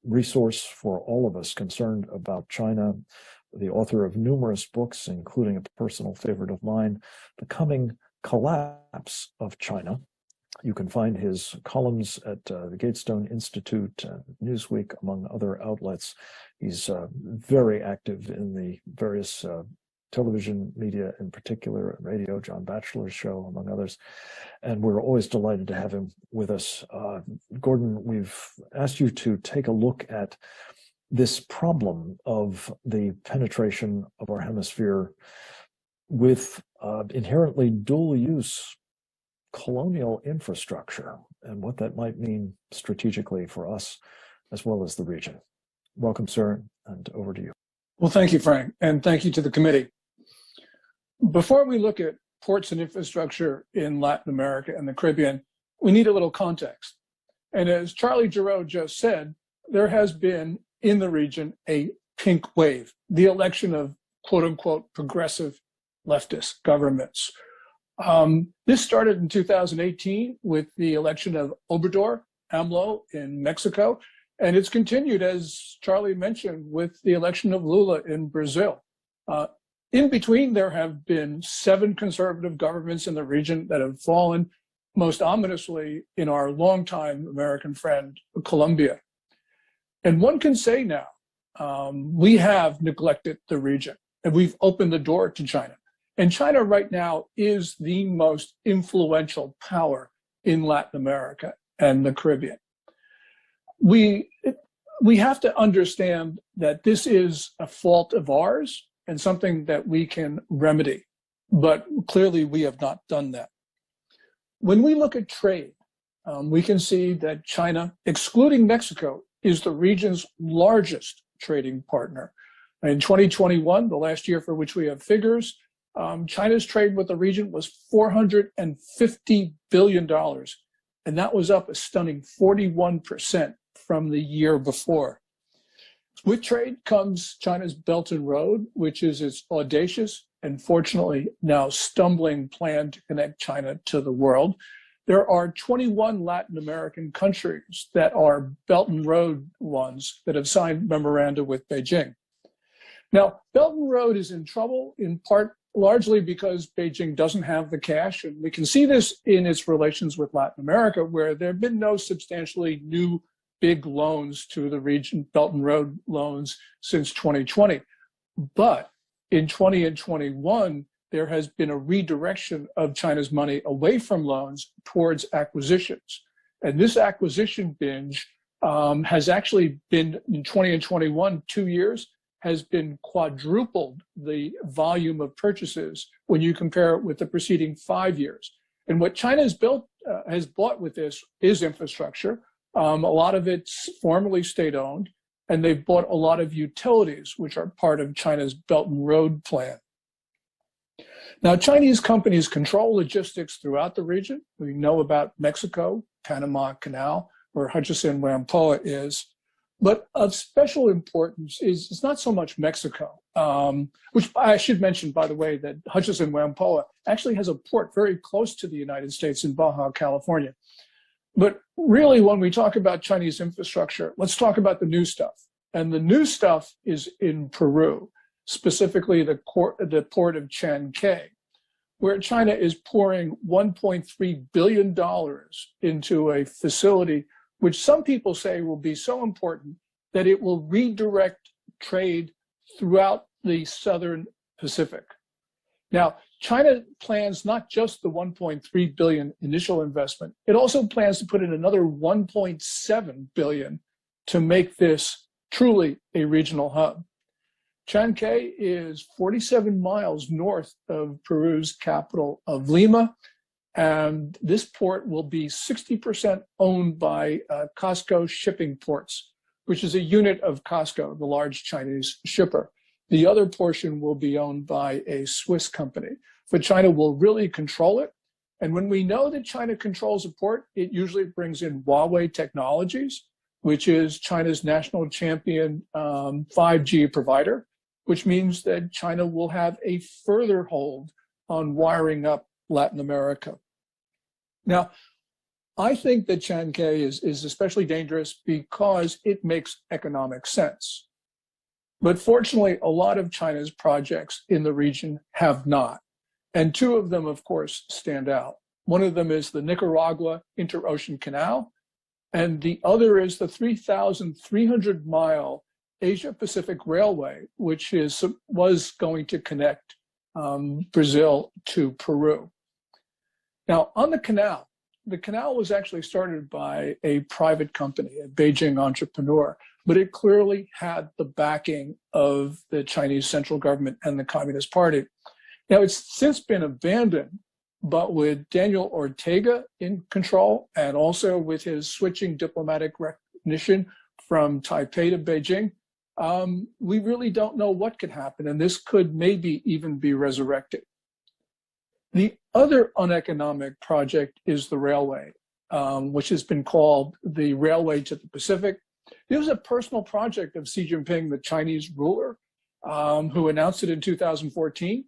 resource for all of us concerned about China, the author of numerous books, including a personal favorite of mine, The Coming Collapse of China. You can find his columns at the Gatestone Institute and Newsweek, among other outlets. He's very active in the various television media in particular, and radio, John Batchelor's show, among others. And we're always delighted to have him with us. Gordon, we've asked you to take a look at this problem of the penetration of our hemisphere with inherently dual use colonial infrastructure and what that might mean strategically for us as well as the region. Welcome, sir, and over to you. Well, thank you, Frank, and thank you to the committee. Before we look at ports and infrastructure in Latin America and the Caribbean, we need a little context. And as Charlie Giroux just said, there has been in the region a pink wave, the election of quote unquote progressive leftist governments. This started in 2018 with the election of Obrador, AMLO in Mexico, and it's continued, as Charlie mentioned, with the election of Lula in Brazil. In between, there have been 7 conservative governments in the region that have fallen, most ominously in our longtime American friend, Colombia. And one can say now, we have neglected the region, and we've opened the door to China. And China right now is the most influential power in Latin America and the Caribbean. We have to understand that this is a fault of ours and something that we can remedy, but clearly we have not done that. When we look at trade, we can see that China, excluding Mexico, is the region's largest trading partner. In 2021, the last year for which we have figures, China's trade with the region was $450 billion, and that was up a stunning 41% from the year before. With trade comes China's Belt and Road, which is its audacious and fortunately now stumbling plan to connect China to the world. There are 21 Latin American countries that are Belt and Road ones that have signed memoranda with Beijing. Now, Belt and Road is in trouble in part largely because Beijing doesn't have the cash, and we can see this in its relations with Latin America, where there have been no substantially new big loans to the region, Belt and Road loans, since 2020. But in 20 and 21, there has been a redirection of China's money away from loans towards acquisitions. And this acquisition binge has actually been, in 20 and 21, 2 years, has been quadrupled the volume of purchases when you compare it with the preceding 5 years. And what China has bought with this is infrastructure. A lot of it's formerly state-owned, and they've bought a lot of utilities, which are part of China's Belt and Road plan. Now, Chinese companies control logistics throughout the region. We know about Mexico, Panama Canal, where Hutchison Whampoa is. But of special importance is it's not so much Mexico, which I should mention, by the way, that Hutchison Whampoa actually has a port very close to the United States in Baja California. But really, when we talk about Chinese infrastructure, let's talk about the new stuff. And the new stuff is in Peru, specifically the port of Chancay, where China is pouring $1.3 billion into a facility which some people say will be so important that it will redirect trade throughout the southern Pacific. Now, China plans not just the $1.3 billion initial investment, it also plans to put in another $1.7 billion to make this truly a regional hub. Chancay is 47 miles north of Peru's capital of Lima, and this port will be 60% owned by COSCO Shipping Ports, which is a unit of COSCO, the large Chinese shipper. The other portion will be owned by a Swiss company, but China will really control it. And when we know that China controls a port, it usually brings in Huawei Technologies, which is China's national champion 5G provider, which means that China will have a further hold on wiring up Latin America. Now, I think that Chancay is especially dangerous because it makes economic sense. But fortunately, a lot of China's projects in the region have not. And two of them, of course, stand out. One of them is the Nicaragua Interocean Canal, and the other is the 3,300-mile Asia-Pacific Railway, which was going to connect Brazil to Peru. Now, on the canal was actually started by a private company, a Beijing entrepreneur, but it clearly had the backing of the Chinese central government and the Communist Party. Now, it's since been abandoned, but with Daniel Ortega in control and also with his switching diplomatic recognition from Taipei to Beijing, we really don't know what could happen, and this could maybe even be resurrected. The other uneconomic project is the railway, which has been called the Railway to the Pacific. It was a personal project of Xi Jinping, the Chinese ruler, who announced it in 2014.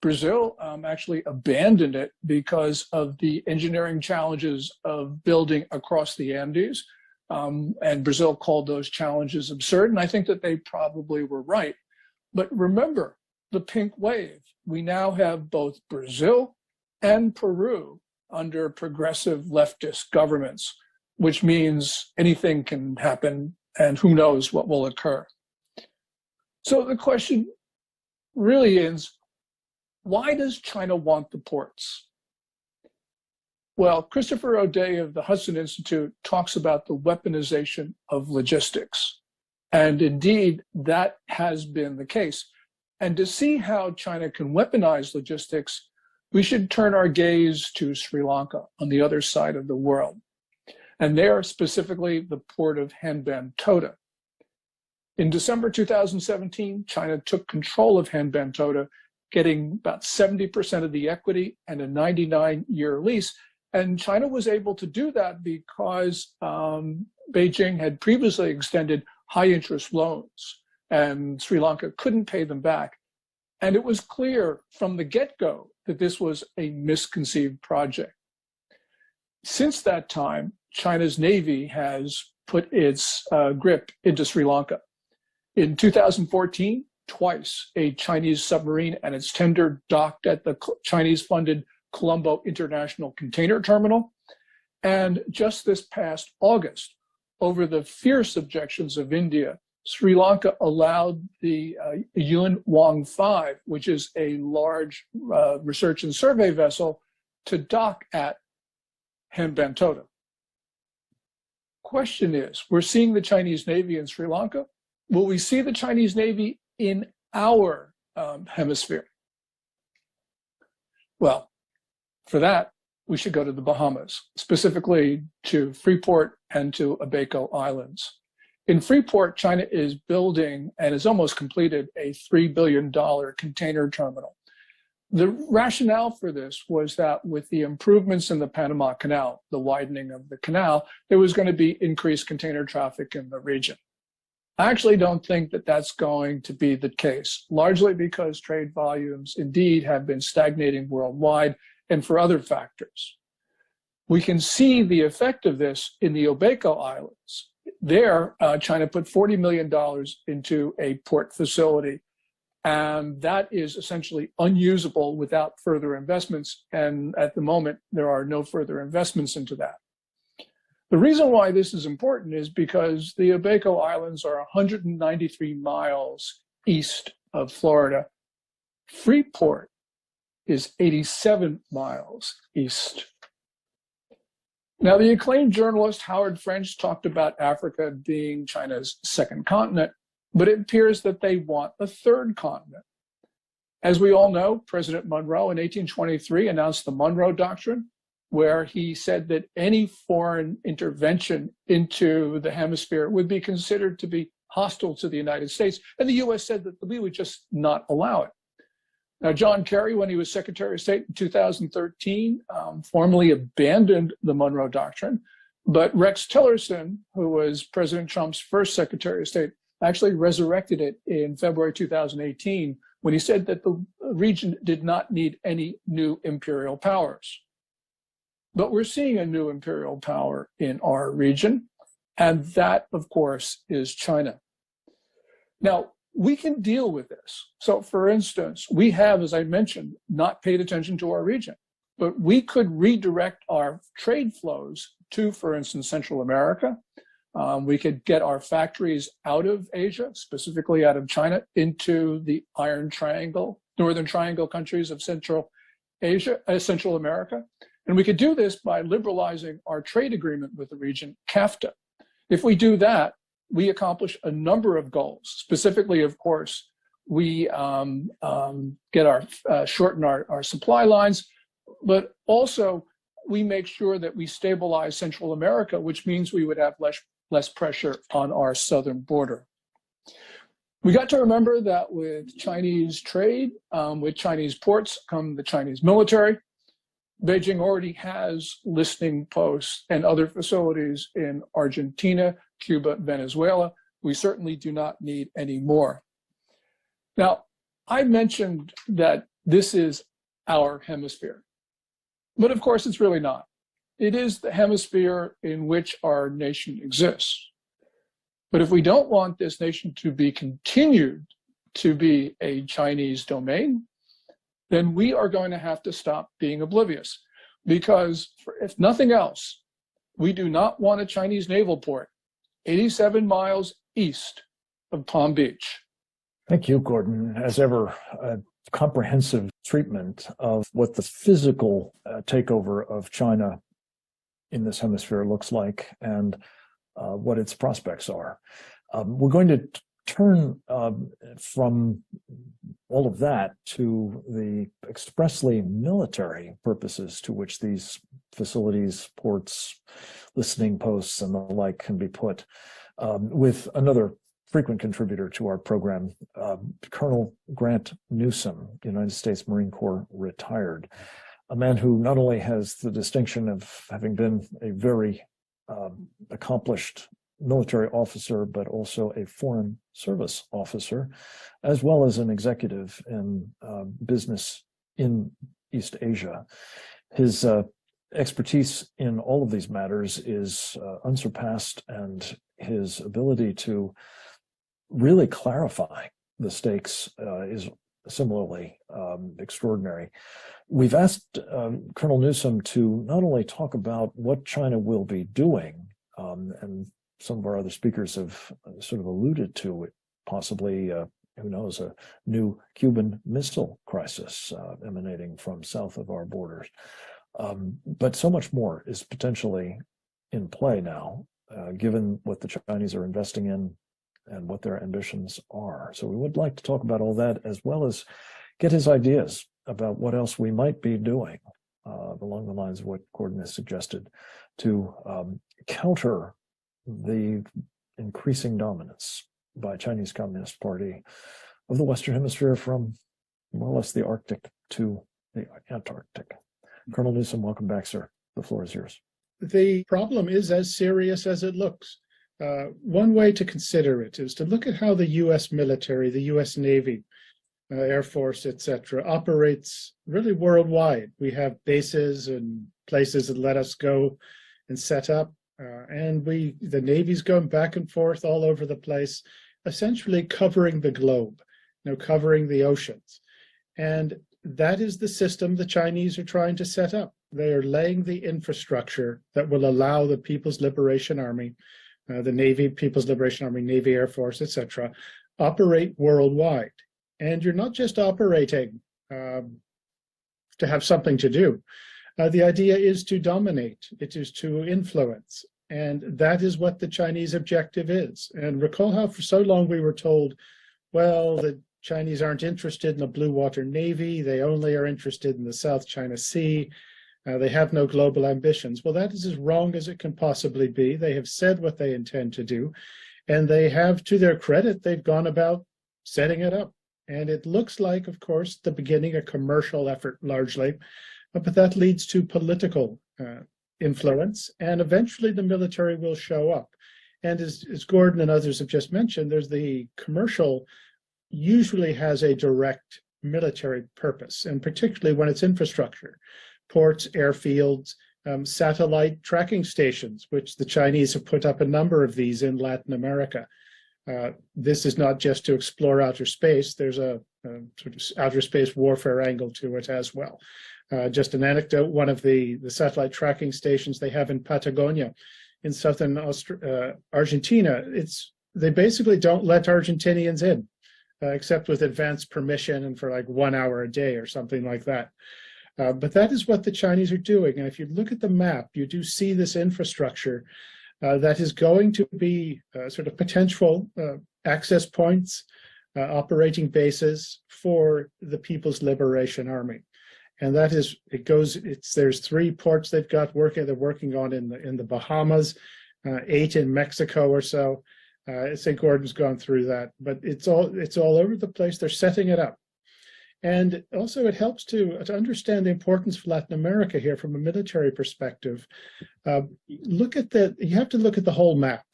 Brazil actually abandoned it because of the engineering challenges of building across the Andes. And Brazil called those challenges absurd, and I think that they probably were right. But remember the pink wave. We now have both Brazil and Peru under progressive leftist governments, which means anything can happen, and who knows what will occur. So the question really is, why does China want the ports? Well, Christopher O'Day of the Hudson Institute talks about the weaponization of logistics. And indeed, that has been the case. And to see how China can weaponize logistics, we should turn our gaze to Sri Lanka on the other side of the world. And there, specifically, the port of Hambantota. In December 2017, China took control of Hambantota, getting about 70% of the equity and a 99-year lease. And China was able to do that because Beijing had previously extended high-interest loans, and Sri Lanka couldn't pay them back. And it was clear from the get-go that this was a misconceived project. Since that time, China's Navy has put its grip into Sri Lanka. In 2014, twice a Chinese submarine and its tender docked at the Chinese-funded Colombo International Container Terminal. And just this past August, over the fierce objections of India, Sri Lanka allowed the Yun Wang 5, which is a large research and survey vessel, to dock at Hambantota. Question is, we're seeing the Chinese Navy in Sri Lanka. Will we see the Chinese Navy in our hemisphere? Well, for that, we should go to the Bahamas, specifically to Freeport and to Abaco Islands. In Freeport, China is building and has almost completed a $3 billion container terminal. The rationale for this was that with the improvements in the Panama Canal, the widening of the canal, there was going to be increased container traffic in the region. I actually don't think that that's going to be the case, largely because trade volumes indeed have been stagnating worldwide and for other factors. We can see the effect of this in the Obeco Islands. There, China put $40 million into a port facility, and that is essentially unusable without further investments. And at the moment, there are no further investments into that. The reason why this is important is because the Obeco Islands are 193 miles east of Florida. Freeport is 87 miles east. Now, the acclaimed journalist Howard French talked about Africa being China's second continent, but it appears that they want a third continent. As we all know, President Monroe in 1823 announced the Monroe Doctrine, where he said that any foreign intervention into the hemisphere would be considered to be hostile to the United States. And the US said that we would just not allow it. Now, John Kerry, when he was Secretary of State in 2013, formally abandoned the Monroe Doctrine. But Rex Tillerson, who was President Trump's first Secretary of State, actually resurrected it in February 2018 when he said that the region did not need any new imperial powers. But we're seeing a new imperial power in our region, and that, of course, is China. Now, we can deal with this. So, for instance, we have, as I mentioned, not paid attention to our region, but we could redirect our trade flows to, for instance, Central America. We could get our factories out of Asia, specifically out of China, into the Iron Triangle, Northern Triangle countries of Central America. And we could do this by liberalizing our trade agreement with the region, CAFTA. If we do that, we accomplish a number of goals. Specifically, of course, we shorten our supply lines, but also we make sure that we stabilize Central America, which means we would have less pressure on our southern border. We got to remember that with Chinese trade, with Chinese ports come the Chinese military. Beijing already has listening posts and other facilities in Argentina, Cuba, Venezuela. We certainly do not need any more. Now, I mentioned that this is our hemisphere, but of course it's really not. It is the hemisphere in which our nation exists. But if we don't want this nation to be continued to be a Chinese domain, then we are going to have to stop being oblivious. Because if nothing else, we do not want a Chinese naval port 87 miles east of Palm Beach. Thank you, Gordon. As ever, a comprehensive treatment of what the physical takeover of China in this hemisphere looks like and what its prospects are. We're going to turn from all of that to the expressly military purposes to which these facilities, ports, listening posts, and the like can be put, with another frequent contributor to our program, Colonel Grant Newsom, United States Marine Corps retired, a man who not only has the distinction of having been a very accomplished military officer, but also a foreign service officer, as well as an executive in business in East Asia. His expertise in all of these matters is unsurpassed, and his ability to really clarify the stakes is similarly extraordinary. We've asked Colonel Newsom to not only talk about what China will be doing, and some of our other speakers have sort of alluded to it, possibly, who knows, a new Cuban Missile Crisis emanating from south of our borders. But so much more is potentially in play now, given what the Chinese are investing in and what their ambitions are. So we would like to talk about all that, as well as get his ideas about what else we might be doing along the lines of what Gordon has suggested to counter the increasing dominance by Chinese Communist Party of the Western Hemisphere from more or less the Arctic to the Antarctic. Colonel Newsom, welcome back, sir. The floor is yours. The problem is as serious as it looks. One way to consider it is to look at how the U.S. military, the U.S. Navy, Air Force, etc., operates really worldwide. We have bases and places that let us go and set up, and the Navy's going back and forth all over the place, essentially covering the globe, covering the oceans. And that is the system the Chinese are trying to set up. They are laying the infrastructure that will allow the People's Liberation Army, the Navy, People's Liberation Army, Navy, Air Force, etc., operate worldwide. And you're not just operating to have something to do. The idea is to dominate. It is to influence. And that is what the Chinese objective is. And recall how for so long we were told, well, the Chinese aren't interested in a blue water navy. They only are interested in the South China Sea. They have no global ambitions. Well, that is as wrong as it can possibly be. They have said what they intend to do. And they have, to their credit, they've gone about setting it up. And it looks like, of course, the beginning, a commercial effort largely, but that leads to political influence. And eventually the military will show up. And as Gordon and others have just mentioned, there's the commercial usually has a direct military purpose, and particularly when it's infrastructure, ports, airfields, satellite tracking stations, which the Chinese have put up a number of these in Latin America. This is not just to explore outer space. There's a sort of outer space warfare angle to it as well. Just an anecdote, one of the satellite tracking stations they have in Patagonia in southern Argentina, they basically don't let Argentinians in, except with advance permission and for like 1 hour a day or something like that. But that is what the Chinese are doing. And if you look at the map, you do see this infrastructure that is going to be sort of potential access points, operating bases for the People's Liberation Army. And that is, there's 3 ports they've got they're working on in the Bahamas, 8 in Mexico or so. St. Gordon's gone through that, but it's all over the place. They're setting it up. And also it helps to understand the importance of Latin America here from a military perspective. You have to look at the whole map.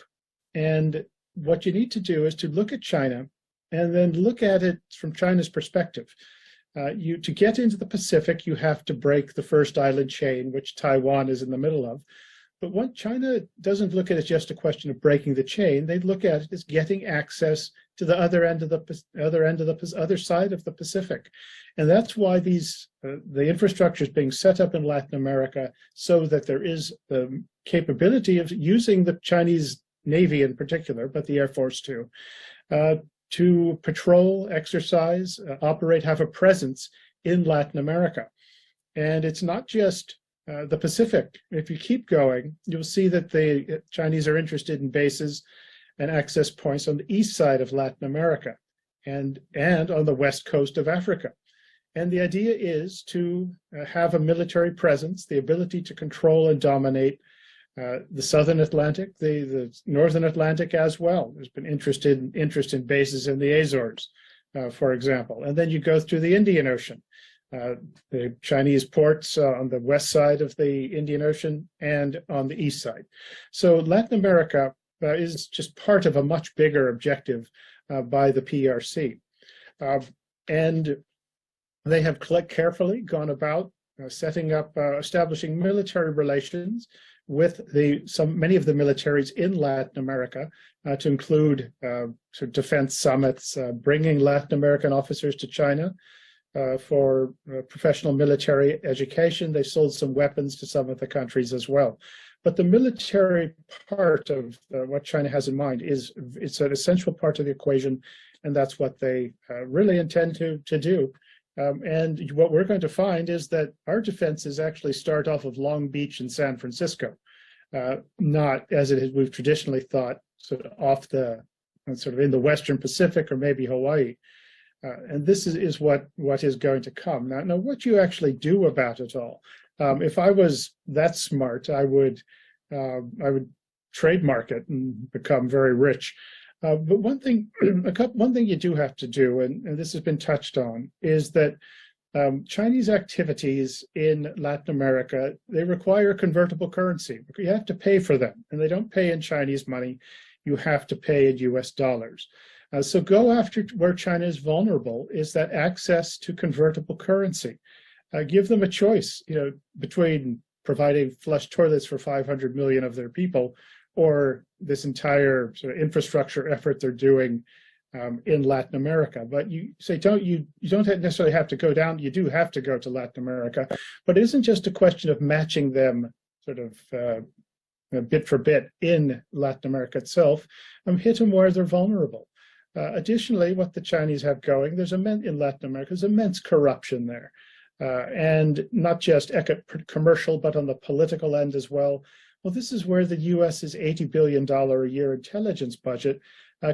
And what you need to do is to look at China and then look at it from China's perspective. To get into the Pacific, you have to break the first island chain, which Taiwan is in the middle of. But what China doesn't look at it as just a question of breaking the chain. They look at it as getting access to the other side of the Pacific, and that's why the infrastructure is being set up in Latin America so that there is the capability of using the Chinese Navy in particular, but the Air Force too, to patrol, exercise, operate, have a presence in Latin America. And it's not just the Pacific. If you keep going, you'll see that the Chinese are interested in bases and access points on the east side of Latin America and on the west coast of Africa. And the idea is to have a military presence, the ability to control and dominate the southern Atlantic, the northern Atlantic as well. There's been interest in bases in the Azores, for example. And then you go through the Indian Ocean. The Chinese ports on the west side of the Indian Ocean and on the east side. So Latin America is just part of a much bigger objective by the PRC. And they have carefully gone about setting up, establishing military relations with many of the militaries in Latin America, to include sort of defense summits, bringing Latin American officers to China, for professional military education. They sold some weapons to some of the countries as well. But the military part of what China has in mind it's an essential part of the equation, and that's what they really intend to do. And what we're going to find is that our defenses actually start off of Long Beach and San Francisco, not as we've traditionally thought, sort of in the Western Pacific or maybe Hawaii. And this is what is going to come. Now, what you actually do about it all. If I was that smart, I would trademark it and become very rich. But one thing, one thing you do have to do, and this has been touched on, is that Chinese activities in Latin America, they require convertible currency. You have to pay for them, and they don't pay in Chinese money. You have to pay in US dollars. So go after where China is vulnerable, is that access to convertible currency. Give them a choice, between providing flush toilets for 500 million of their people, or this entire sort of infrastructure effort they're doing in Latin America. But you say, you don't necessarily have to go down. You do have to go to Latin America, but it isn't just a question of matching them sort of bit for bit in Latin America itself. Hit them where they're vulnerable. Additionally, what the Chinese have going, in Latin America, there's immense corruption there. And not just commercial, but on the political end as well. Well, this is where the US's $80 billion a year intelligence budget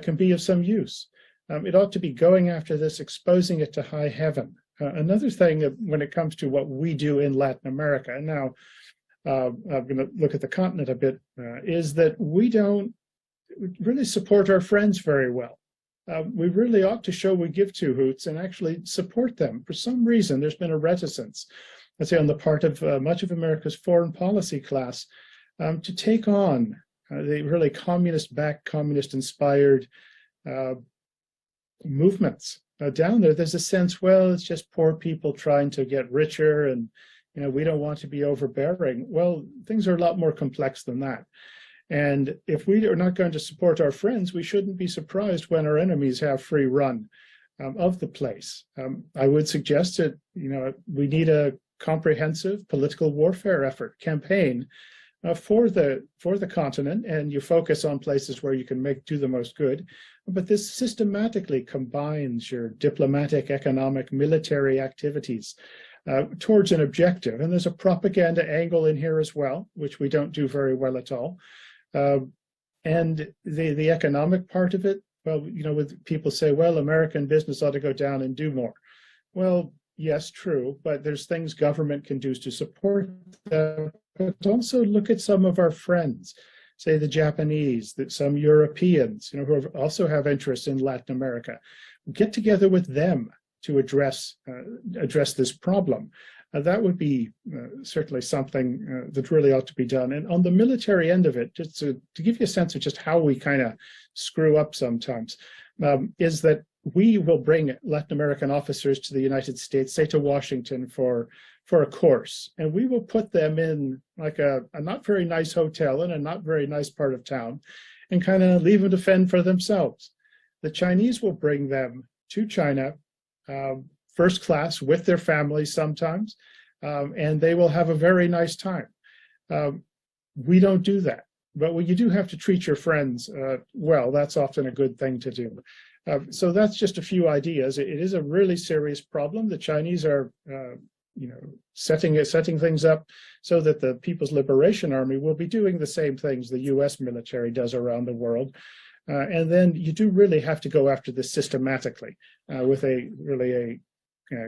can be of some use. It ought to be going after this, exposing it to high heaven. Another thing when it comes to what we do in Latin America, and now I'm going to look at the continent a bit, is that we don't really support our friends very well. We really ought to show we give two hoots and actually support them. For some reason, there's been a reticence, let's say, on the part of much of America's foreign policy class to take on the really communist-backed, communist-inspired movements. Down there, there's a sense, well, it's just poor people trying to get richer, and we don't want to be overbearing. Well, things are a lot more complex than that. And if we are not going to support our friends, we shouldn't be surprised when our enemies have free run of the place. I would suggest that we need a comprehensive political warfare effort campaign for the continent, and you focus on places where you can do the most good. But this systematically combines your diplomatic, economic, military activities towards an objective. And there's a propaganda angle in here as well, which we don't do very well at all. And the economic part of it, well, with people say, well, American business ought to go down and do more. Well, yes, true, but there's things government can do to support them. But also look at some of our friends, say the Japanese, some Europeans, who also have interests in Latin America. Get together with them to address this problem. That would be certainly something that really ought to be done. And on the military end of it, just to give you a sense of just how we kind of screw up sometimes, is that we will bring Latin American officers to the United States, say to Washington for a course, and we will put them in like a not very nice hotel in a not very nice part of town and kind of leave them to fend for themselves. The Chinese will bring them to China, first class with their families sometimes, and they will have a very nice time. We don't do that, but when you do have to treat your friends well, that's often a good thing to do. So that's just a few ideas. It is a really serious problem. The Chinese are, setting things up so that the People's Liberation Army will be doing the same things the U.S. military does around the world. And then you do really have to go after this systematically with a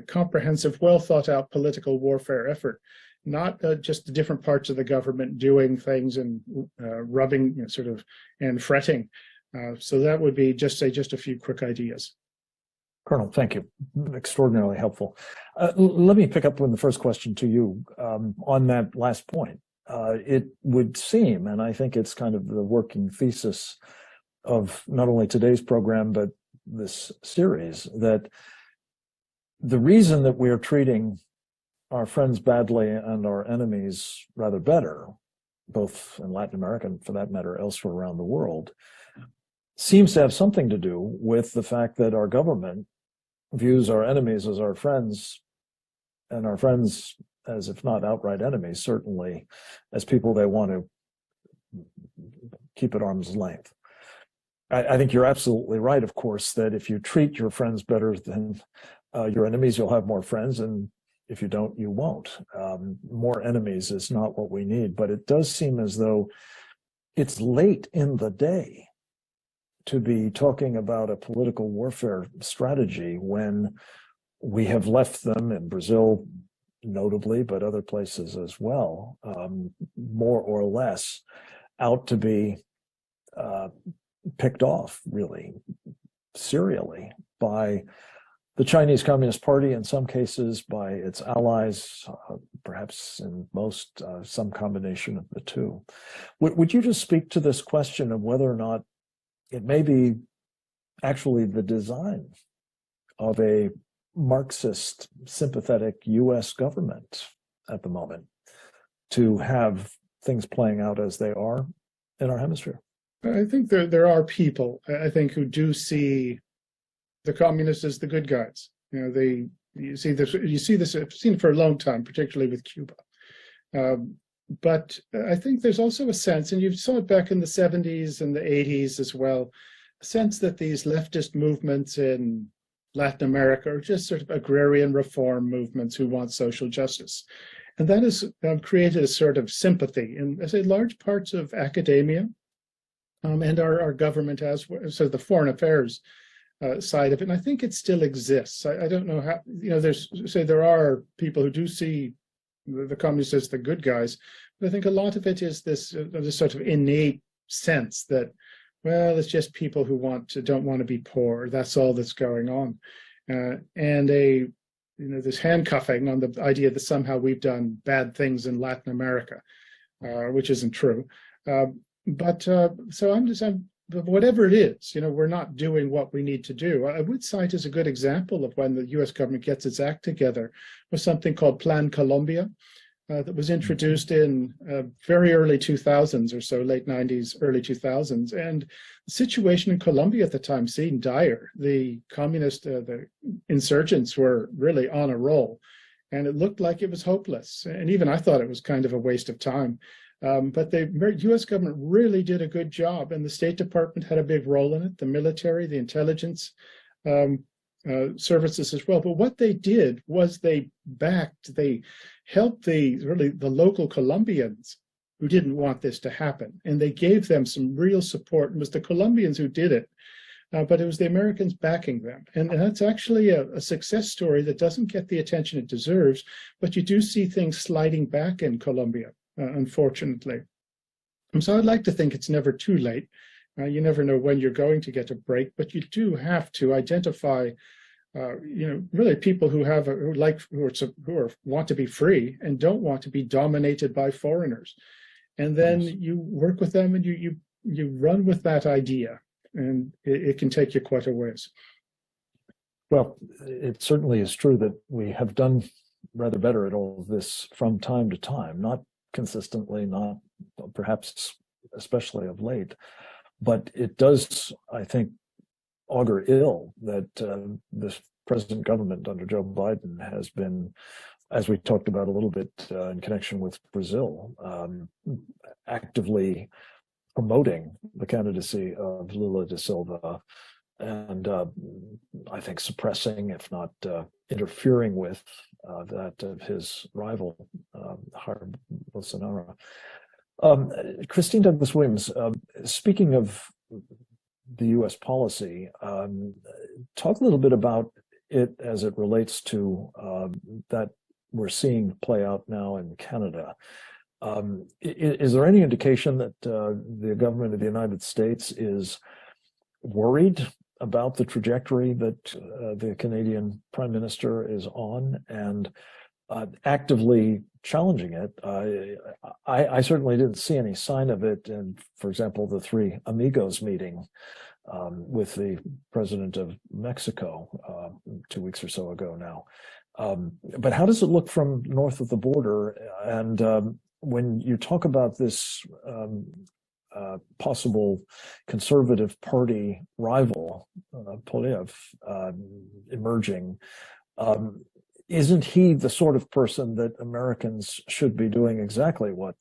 comprehensive, well thought out political warfare effort, not just the different parts of the government doing things and rubbing and fretting. So that would be just a few quick ideas. Colonel, thank you. Extraordinarily helpful. Let me pick up on the first question to you on that last point. It would seem, and I think it's kind of the working thesis of not only today's program, but this series, that the reason that we're treating our friends badly and our enemies rather better, both in Latin America and for that matter elsewhere around the world, seems to have something to do with the fact that our government views our enemies as our friends, and our friends as, if not outright enemies, certainly as people they want to keep at arm's length. I think you're absolutely right, of course, that if you treat your friends better than your enemies, you'll have more friends, and if you don't, you won't. More enemies is not what we need, but it does seem as though it's late in the day to be talking about a political warfare strategy when we have left them, in Brazil notably, but other places as well, more or less out to be picked off really serially by the Chinese Communist Party, in some cases by its allies, perhaps in most, some combination of the two. Would you just speak to this question of whether or not it may be actually the design of a Marxist sympathetic US government at the moment to have things playing out as they are in our hemisphere? I think there are people, I think, who do see the communists as the good guys. You know, you see this, I've seen it for a long time, particularly with Cuba. But I think there's also a sense, and you saw it back in the 70s and the 80s as well, a sense that these leftist movements in Latin America are just sort of agrarian reform movements who want social justice. And that has created a sort of sympathy in, I say, large parts of academia and our government as well, so the foreign affairs side of it. And I think it still exists. I don't know how, you know, there are people who do see the communists as the good guys, but I think a lot of it is this sort of innate sense that, well, it's just people who don't want to be poor. That's all that's going on. And this handcuffing on the idea that somehow we've done bad things in Latin America, which isn't true. So whatever it is, you know, we're not doing what we need to do. I would cite as a good example of when the US government gets its act together was something called Plan Colombia that was introduced in very early 2000s or so, late 90s, early 2000s. And the situation in Colombia at the time seemed dire. The the insurgents were really on a roll, and it looked like it was hopeless. And even I thought it was kind of a waste of time. But the US government really did a good job, and the State Department had a big role in it, the military, the intelligence services as well. But what they did was they helped the local Colombians who didn't want this to happen, and they gave them some real support. It was the Colombians who did it, but it was the Americans backing them. And that's actually a success story that doesn't get the attention it deserves, but you do see things sliding back in Colombia. Unfortunately. And so I'd like to think it's never too late. You never know when you're going to get a break, but you do have to identify, really people who want to be free and don't want to be dominated by foreigners. And then you work with them and you run with that idea, and it can take you quite a ways. Well, it certainly is true that we have done rather better at all of this from time to time, not consistently, not perhaps especially of late, but it does, I think, augur ill that this present government under Joe Biden has been, as we talked about a little bit in connection with Brazil, actively promoting the candidacy of Lula da Silva and I think suppressing, if not interfering with, that of his rival, Jair Bolsonaro. Christine Douglas Williams, speaking of the U.S. policy, talk a little bit about it as it relates to that we're seeing play out now in Canada. Is there any indication that the government of the United States is worried about the trajectory that the Canadian Prime Minister is on and actively challenging it? I certainly didn't see any sign of it in, for example, the Three Amigos meeting with the president of Mexico 2 weeks or so ago now. But how does it look from north of the border? And when you talk about this possible conservative party rival, Polyev, emerging, isn't he the sort of person that Americans should be doing exactly what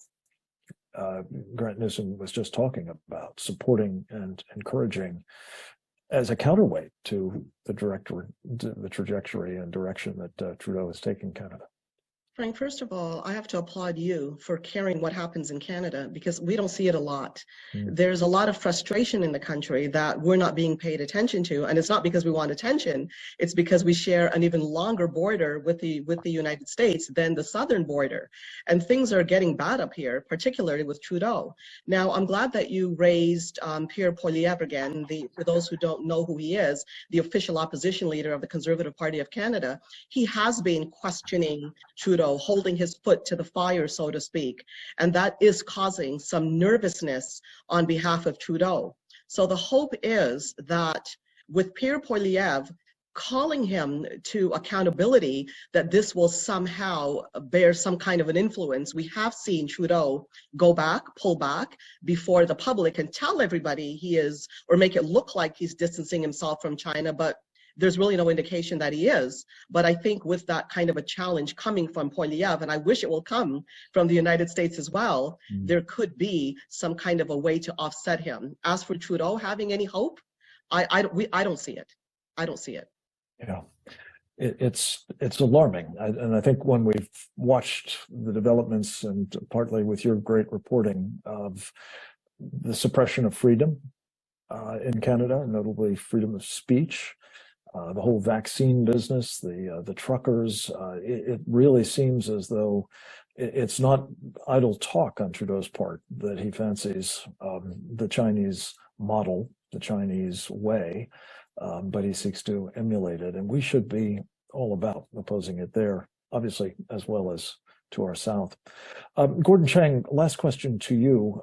Grant Newsom was just talking about, supporting and encouraging as a counterweight to the trajectory and direction that Trudeau is taking Canada? Frank, first of all, I have to applaud you for caring what happens in Canada because we don't see it a lot. There's a lot of frustration in the country that we're not being paid attention to, and it's not because we want attention. It's because we share an even longer border with the United States than the southern border, and things are getting bad up here, particularly with Trudeau. Now, I'm glad that you raised Pierre Poilievre again. For those who don't know who he is, the official opposition leader of the Conservative Party of Canada. He has been questioning Trudeau, holding his foot to the fire, so to speak. And that is causing some nervousness on behalf of Trudeau. So the hope is that with Pierre Poilievre calling him to accountability, that this will somehow bear some kind of an influence. We have seen Trudeau pull back before the public and tell everybody he is, or make it look like he's distancing himself from China, but there's really no indication that he is. But I think with that kind of a challenge coming from Poilievre, and I wish it will come from the United States as well, there could be some kind of a way to offset him. As for Trudeau having any hope, I don't see it. I don't see it. Yeah, it's alarming. And I think when we've watched the developments, and partly with your great reporting of the suppression of freedom in Canada, notably freedom of speech, the whole vaccine business, the truckers, it really seems as though it's not idle talk on Trudeau's part that he fancies the Chinese model, the Chinese way, but he seeks to emulate it. And we should be all about opposing it there, obviously, as well as to our south. Gordon Chang, last question to you.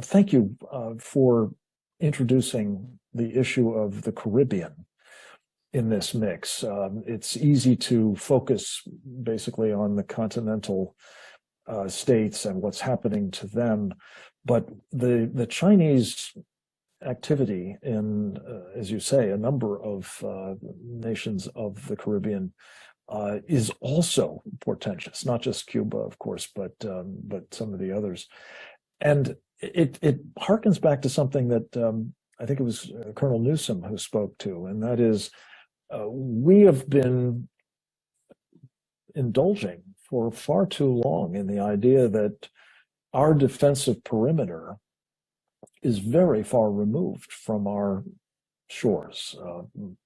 Thank you for introducing the issue of the Caribbean in this mix. It's easy to focus basically on the continental states and what's happening to them, but the Chinese activity in, as you say, a number of nations of the Caribbean is also portentous. Not just Cuba, of course, but some of the others, and it harkens back to something that I think it was Colonel Newsom who spoke to, and that is, we have been indulging for far too long in the idea that our defensive perimeter is very far removed from our shores,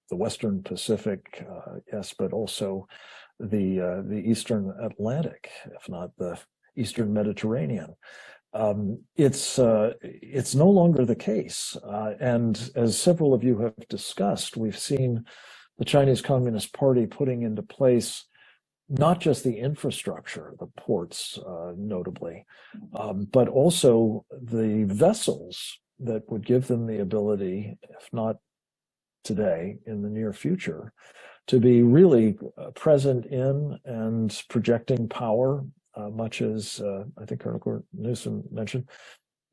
the Western Pacific, yes, but also the Eastern Atlantic, if not the Eastern Mediterranean. It's no longer the case, and as several of you have discussed, we've seen the Chinese Communist Party putting into place not just the infrastructure, the ports notably, but also the vessels that would give them the ability, if not today, in the near future, to be really present in and projecting power, much as I think Colonel Newsom mentioned,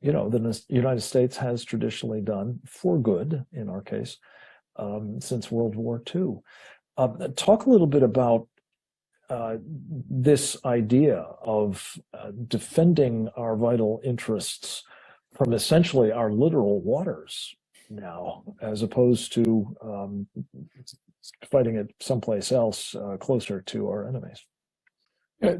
the United States has traditionally done for good, in our case, since World War II. Talk a little bit about this idea of defending our vital interests from essentially our literal waters now, as opposed to fighting it someplace else closer to our enemies.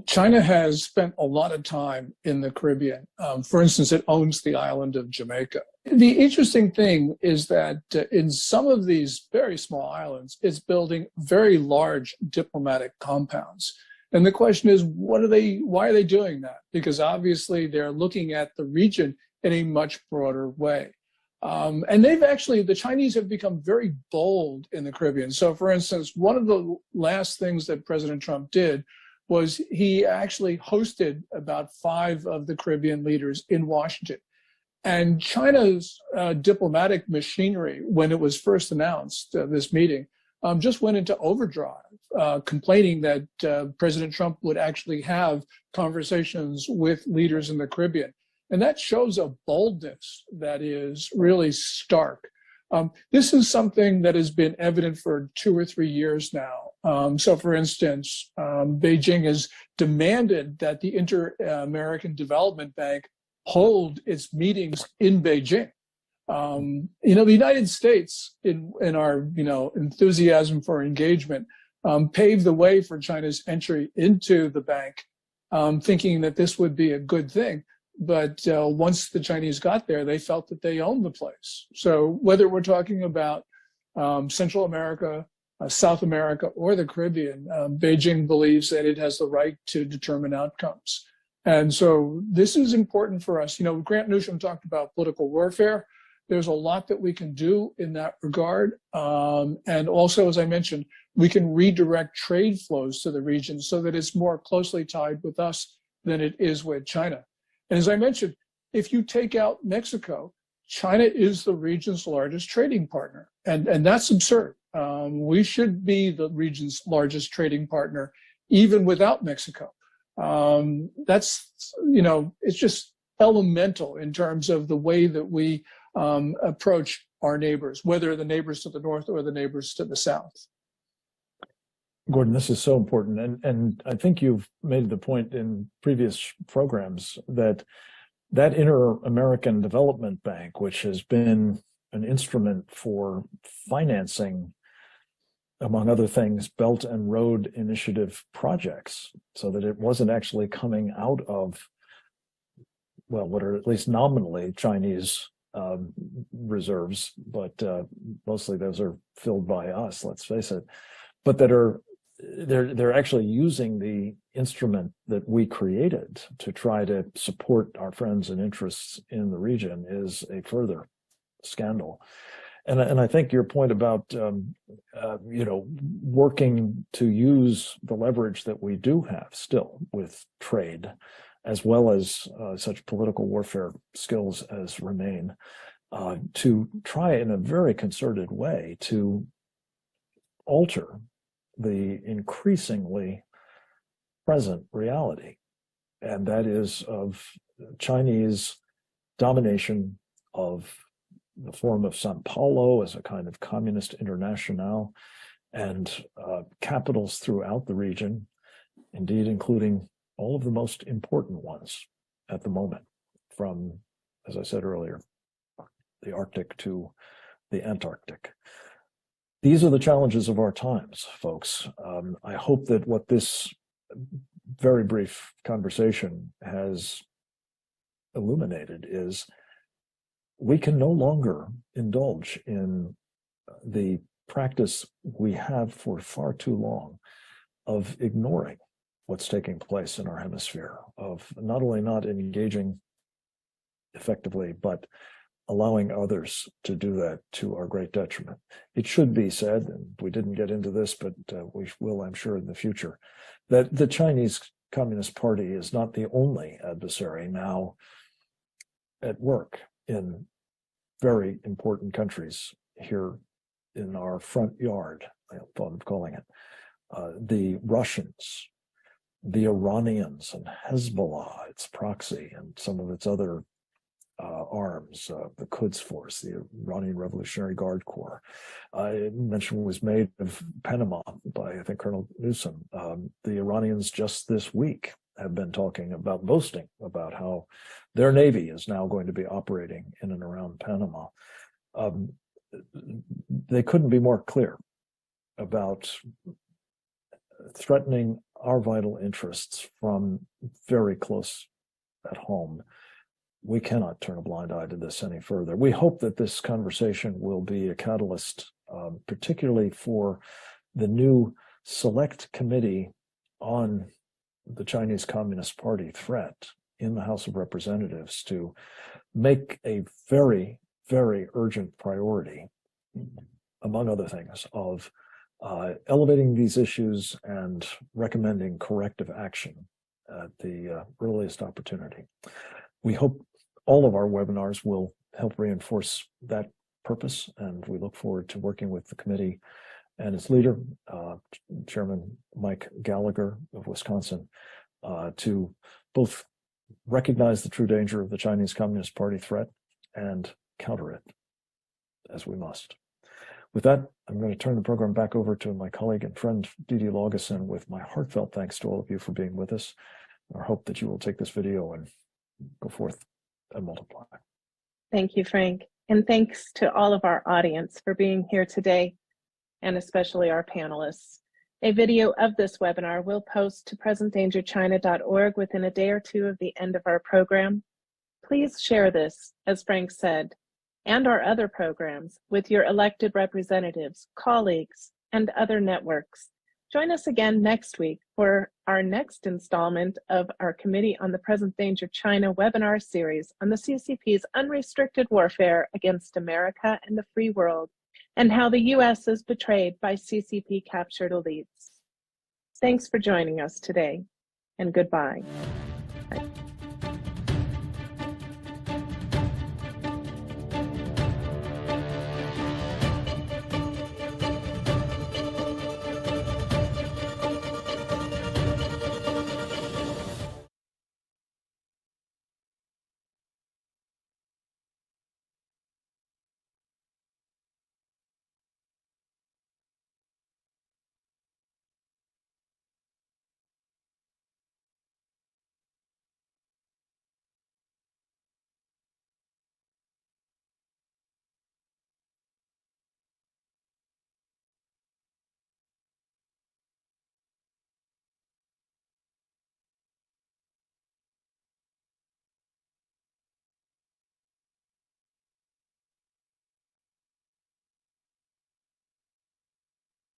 China has spent a lot of time in the Caribbean. For instance, it owns the island of Jamaica. The interesting thing is that in some of these very small islands, it's building very large diplomatic compounds. And the question is, why are they doing that? Because obviously they're looking at the region in a much broader way. And the Chinese have become very bold in the Caribbean. So for instance, one of the last things that President Trump did was he actually hosted about 5 of the Caribbean leaders in Washington. And China's diplomatic machinery, when it was first announced, this meeting, just went into overdrive, complaining that President Trump would actually have conversations with leaders in the Caribbean. And that shows a boldness that is really stark. This is something that has been evident for 2 or 3 years now. So for instance, Beijing has demanded that the Inter-American Development Bank hold its meetings in Beijing. The United States, in our enthusiasm for engagement, paved the way for China's entry into the bank thinking that this would be a good thing. But once the Chinese got there, they felt that they owned the place. So whether we're talking about Central America, South America, or the Caribbean, Beijing believes that it has the right to determine outcomes. And so this is important for us. You know, Grant Newsham talked about political warfare. There's a lot that we can do in that regard. And also, as I mentioned, we can redirect trade flows to the region so that it's more closely tied with us than it is with China. And as I mentioned, if you take out Mexico, China is the region's largest trading partner. And that's absurd. We should be the region's largest trading partner, even without Mexico. That's, you know, it's just elemental in terms of the way that we approach our neighbors, whether the neighbors to the north or the neighbors to the south. Gordon, this is so important. And I think you've made the point in previous programs that that Inter-American Development Bank, which has been an instrument for financing, among other things, Belt and Road Initiative projects, so that it wasn't actually coming out of, well, what are at least nominally Chinese reserves, but mostly those are filled by us, let's face it, but that are they're actually using the instrument that we created to try to support our friends and interests in the region is a further scandal. And I think your point about you know, working to use the leverage that we do have still with trade, as well as such political warfare skills as remain, to try in a very concerted way to alter the increasingly present reality, and that is of Chinese domination of the form of Sao Paulo as a kind of communist international, and capitals throughout the region, indeed including all of the most important ones at the moment, from, as I said earlier, the Arctic to the Antarctic. These are the challenges of our times, folks. I hope that what this very brief conversation has illuminated is we can no longer indulge in the practice we have for far too long of ignoring what's taking place in our hemisphere, of not only not engaging effectively, but allowing others to do that to our great detriment. It should be said, and we didn't get into this, but we will, I'm sure, in the future, that the Chinese Communist Party is not the only adversary now at work in very important countries here in our front yard, I thought of calling it. The Russians, the Iranians, and Hezbollah, its proxy, and some of its other arms, the Quds Force, the Iranian Revolutionary Guard Corps. Mention was made of Panama by, I think, Colonel Newsom. The Iranians just this week have been talking about, boasting about how their Navy is now going to be operating in and around Panama. They couldn't be more clear about threatening our vital interests from very close at home. We cannot turn a blind eye to this any further. We hope that this conversation will be a catalyst, particularly for the new Select Committee on the Chinese Communist Party threat in the House of Representatives, to make a very, very urgent priority, among other things, of elevating these issues and recommending corrective action at the earliest opportunity. We hope all of our webinars will help reinforce that purpose, and we look forward to working with the committee and its leader, Chairman Mike Gallagher of Wisconsin, to both recognize the true danger of the Chinese Communist Party threat and counter it as we must. With that, I'm going to turn the program back over to my colleague and friend, Dee Laugesen, with my heartfelt thanks to all of you for being with us. I hope that you will take this video and go forth and multiply. Thank you, Frank. And thanks to all of our audience for being here today, and especially our panelists. A video of this webinar will post to presentdangerchina.org within a day or two of the end of our program. Please share this, as Frank said, and our other programs with your elected representatives, colleagues, and other networks. Join us again next week for our next installment of our Committee on the Present Danger China webinar series on the CCP's unrestricted warfare against America and the free world, and how the U.S. is betrayed by CCP-captured elites. Thanks for joining us today, and goodbye. Bye.